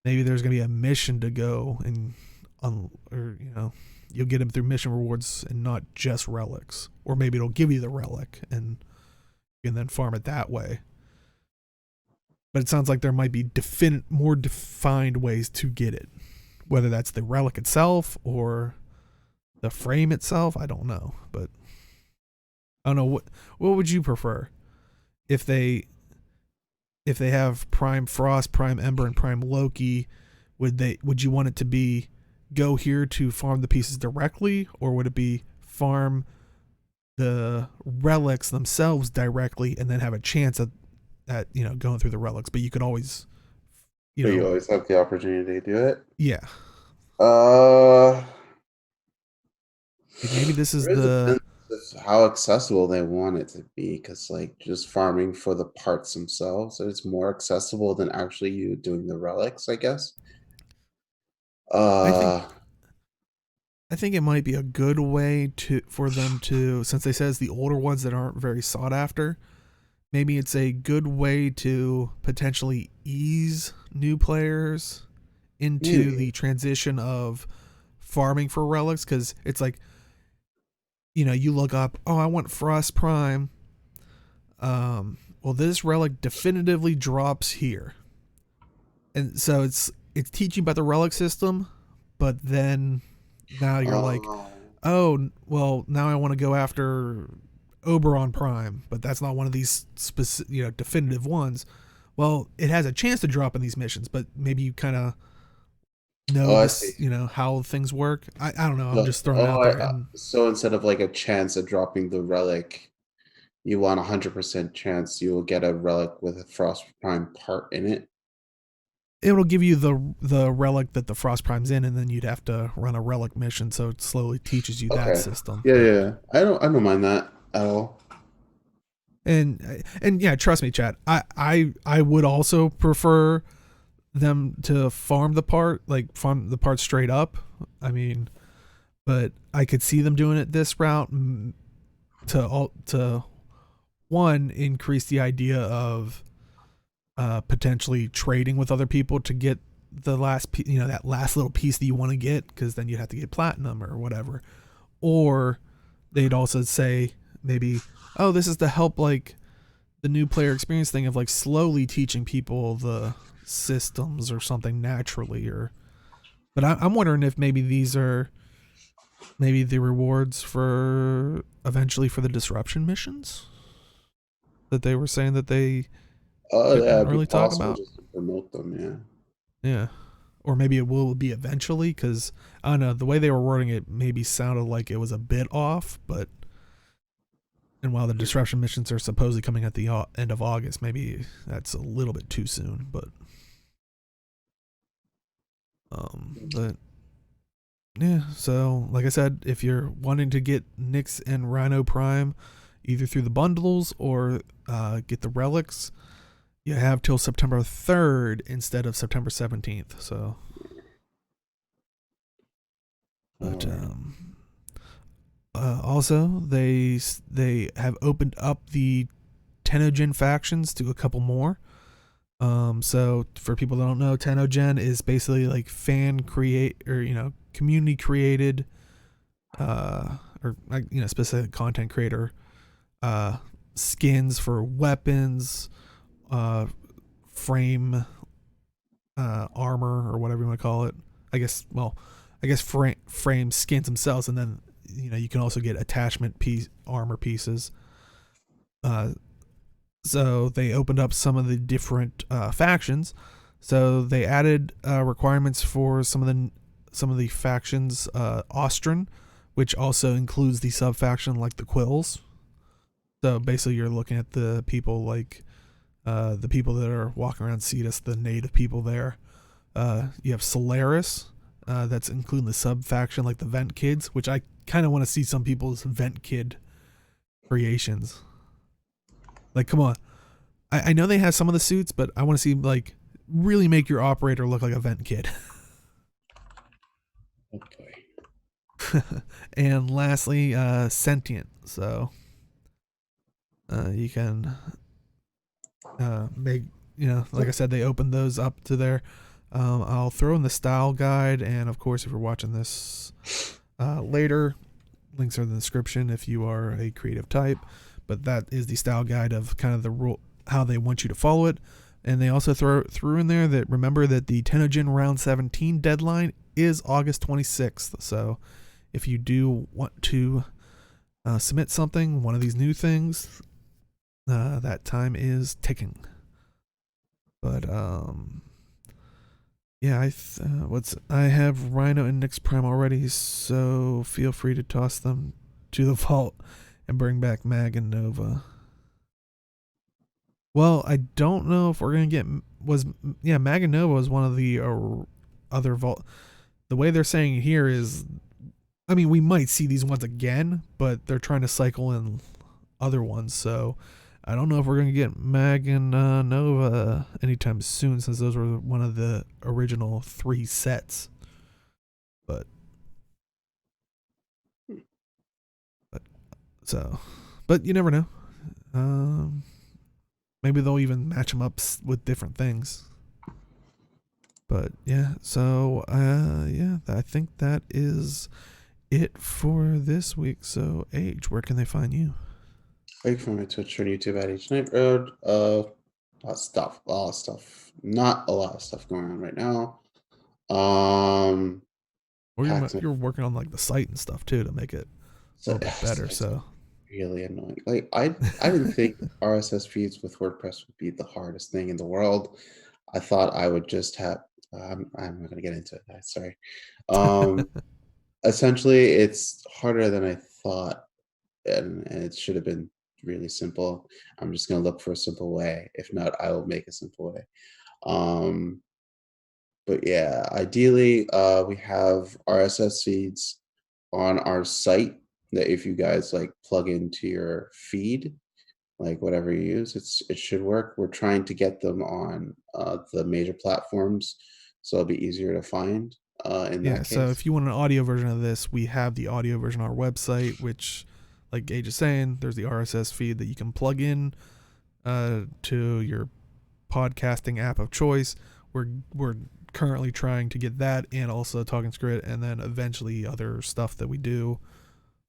Maybe there's going to be a mission to go and, or, you know, you'll get them through mission rewards and not just relics. Or maybe it'll give you the relic and you can then farm it that way. But it sounds like there might be more defined ways to get it. Whether that's the relic itself or the frame itself, I don't know. But I don't know, what would you prefer? If they have Prime Frost, Prime Ember, and Prime Loki, would you want it to be go here to farm the pieces directly, or would it be farm the relics themselves directly and then have a chance at you know, going through the relics? But you could always, you always have the opportunity to do it. Yeah. Maybe this is how accessible they want it to be, because like just farming for the parts themselves, it's more accessible than actually you doing the relics, I guess. I think it might be a good way for them to, since they says the older ones that aren't very sought after, maybe it's a good way to potentially ease new players into the transition of farming for relics, because it's like, you know, you look up, oh, I want Frost Prime. Well, this relic definitively drops here. And so it's teaching about the relic system, but then now you're like, oh, well, now I want to go after Oberon Prime, but that's not one of these specific, you know, definitive ones. Well, it has a chance to drop in these missions, but maybe you kind of know this, you know, how things work. I don't know. I'm just throwing it out there. So instead of like a chance of dropping the relic, you want 100% chance you will get a relic with a Frost Prime part in it. It'll give you the relic that the Frost Prime's in, and then you'd have to run a relic mission, so it slowly teaches you that system. Yeah. I don't mind that at all. And yeah, trust me, Chad. I would also prefer them to farm the part straight up. I mean, but I could see them doing it this route to one, increase the idea of potentially trading with other people to get the last, that last little piece that you want to get, because then you'd have to get platinum or whatever. Or they'd also say maybe, oh, this is to help like the new player experience thing of like slowly teaching people the systems or something naturally. But I'm wondering if maybe these are maybe the rewards for eventually for the disruption missions that they were saying that they Oh, yeah, couldn't it'd be really talk possible about. just to promote them, yeah. Yeah. Or maybe it will be eventually, because I don't know, the way they were wording it maybe sounded like it was a bit off, but and while the disruption missions are supposedly coming at the end of August, maybe that's a little bit too soon. But yeah. So like I said, if you're wanting to get Nyx and Rhino Prime, either through the bundles or get the relics, you have till September 3rd instead of September 17th. So, but All right. also they have opened up the TennoGen factions to a couple more. So for people that don't know, TennoGen is basically like fan create or community created, or specific content creator, skins for weapons, frame, armor or whatever you want to call it. I guess frame skins themselves, and then you can also get attachment piece armor pieces. So they opened up some of the different factions. So they added requirements for some of the factions, Austran, which also includes the sub faction like the Quills. So basically, you're looking at the people like the people that are walking around Cetus, the native people there. You have Solaris, that's including the sub faction like the Vent Kids, which I kind of want to see some people's Vent Kid creations. Like, come on. I know they have some of the suits, but I want to see, like, really make your operator look like a Vent Kid. Okay. And lastly, Sentient. So you can make, like I said, they opened those up to there. I'll throw in the style guide, and of course, if you're watching this later, links are in the description if you are a creative type. But that is the style guide of kind of the rule, how they want you to follow it. And they also threw in there that remember that the TennoGen round 17 deadline is August 26th. So if you do want to submit something, one of these new things, that time is ticking. But yeah, I have Rhino and Nyx Prime already, so feel free to toss them to the vault and bring back Mag and Nova. Well, I don't know if we're gonna get Mag and Nova was one of the other vault. The way they're saying it here is, I mean, we might see these ones again, but they're trying to cycle in other ones, so I don't know if we're gonna get Mag and Nova anytime soon, since those were one of the original 3 sets. But you never know. Maybe they'll even match them up with different things. But yeah, so I think that is it for this week. So Age, where can they find you? Wait for my Twitch or YouTube at H Night Road. A lot of stuff. Not a lot of stuff going on right now. Or you're working on like the site and stuff too to make it a little bit better. So really annoying. Like I didn't think RSS feeds with WordPress would be the hardest thing in the world. I thought I would just have. I'm not gonna get into it. Sorry. Essentially, it's harder than I thought, and it should have been really simple. I'm just gonna look for a simple way. If not, I will make a simple way. Um, but yeah, ideally, we have RSS feeds on our site that if you guys like plug into your feed, like whatever you use, it should work. We're trying to get them on the major platforms, so it'll be easier to find in yeah, that so case. if you want an audio version of this, we have the audio version on our website, which, like Gage is saying, there's the RSS feed that you can plug in to your podcasting app of choice. We're currently trying to get that and also Talking Squid, and then eventually other stuff that we do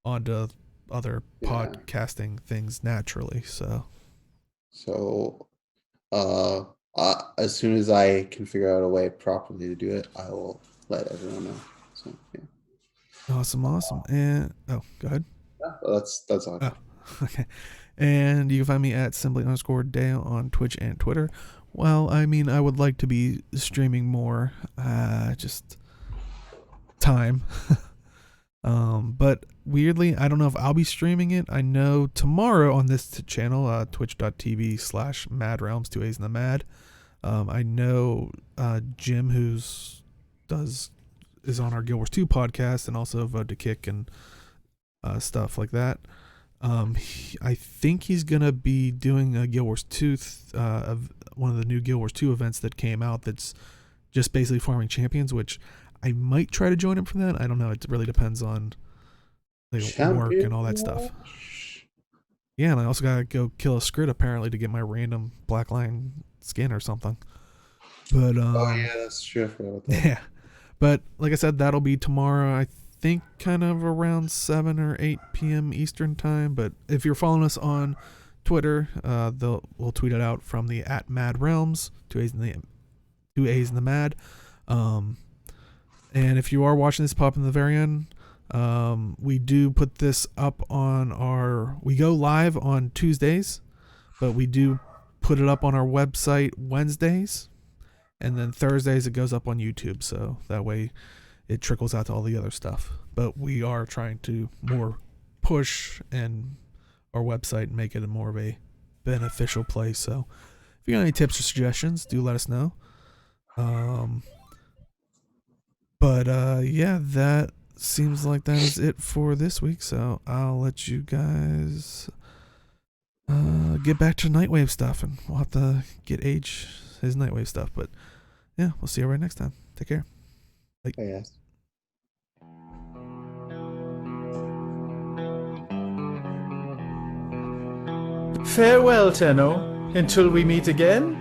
onto other Yeah. podcasting things naturally. So, uh, as soon as I can figure out a way properly to do it, I will let everyone know. So, yeah. Awesome. And go ahead. Yeah, that's all. Oh, okay. And you can find me at simply_Dale on Twitch and Twitter. Well, I mean, I would like to be streaming more. Just time. But weirdly, I don't know if I'll be streaming it. I know tomorrow on this channel, twitch.tv/MAAD Realms, 2A's in the MAAD. I know Jim, is on our Guild Wars 2 podcast and also Vote to Kick and stuff like that. I think he's gonna be doing a Guild Wars 2 of one of the new Guild Wars 2 events that came out. That's just basically farming champions, which I might try to join him for that. I don't know. It really depends on work and all that stuff. Yeah, and I also gotta go kill a Scrid apparently to get my random Blackline skin or something. But oh yeah, that's true. I forgot about that. yeah, but like I said, that'll be tomorrow. I think kind of around 7 or 8 p.m. Eastern time. But if you're following us on Twitter, we'll tweet it out from the @MAAD Realms, 2A's in the MAAD. And if you are watching this pop in the very end, we do put this up on we go live on Tuesdays, but we do put it up on our website Wednesdays, and then Thursdays it goes up on YouTube, so that way it trickles out to all the other stuff. But we are trying to more push and our website and make it more of a beneficial place. So if you got any tips or suggestions, do let us know. But yeah, that seems like that is it for this week. So I'll let you guys get back to Nightwave stuff, and we'll have to get Age his Nightwave stuff. But yeah, we'll see you right next time. Take care. Bye. Hey, yes. Farewell, Tenno, until we meet again.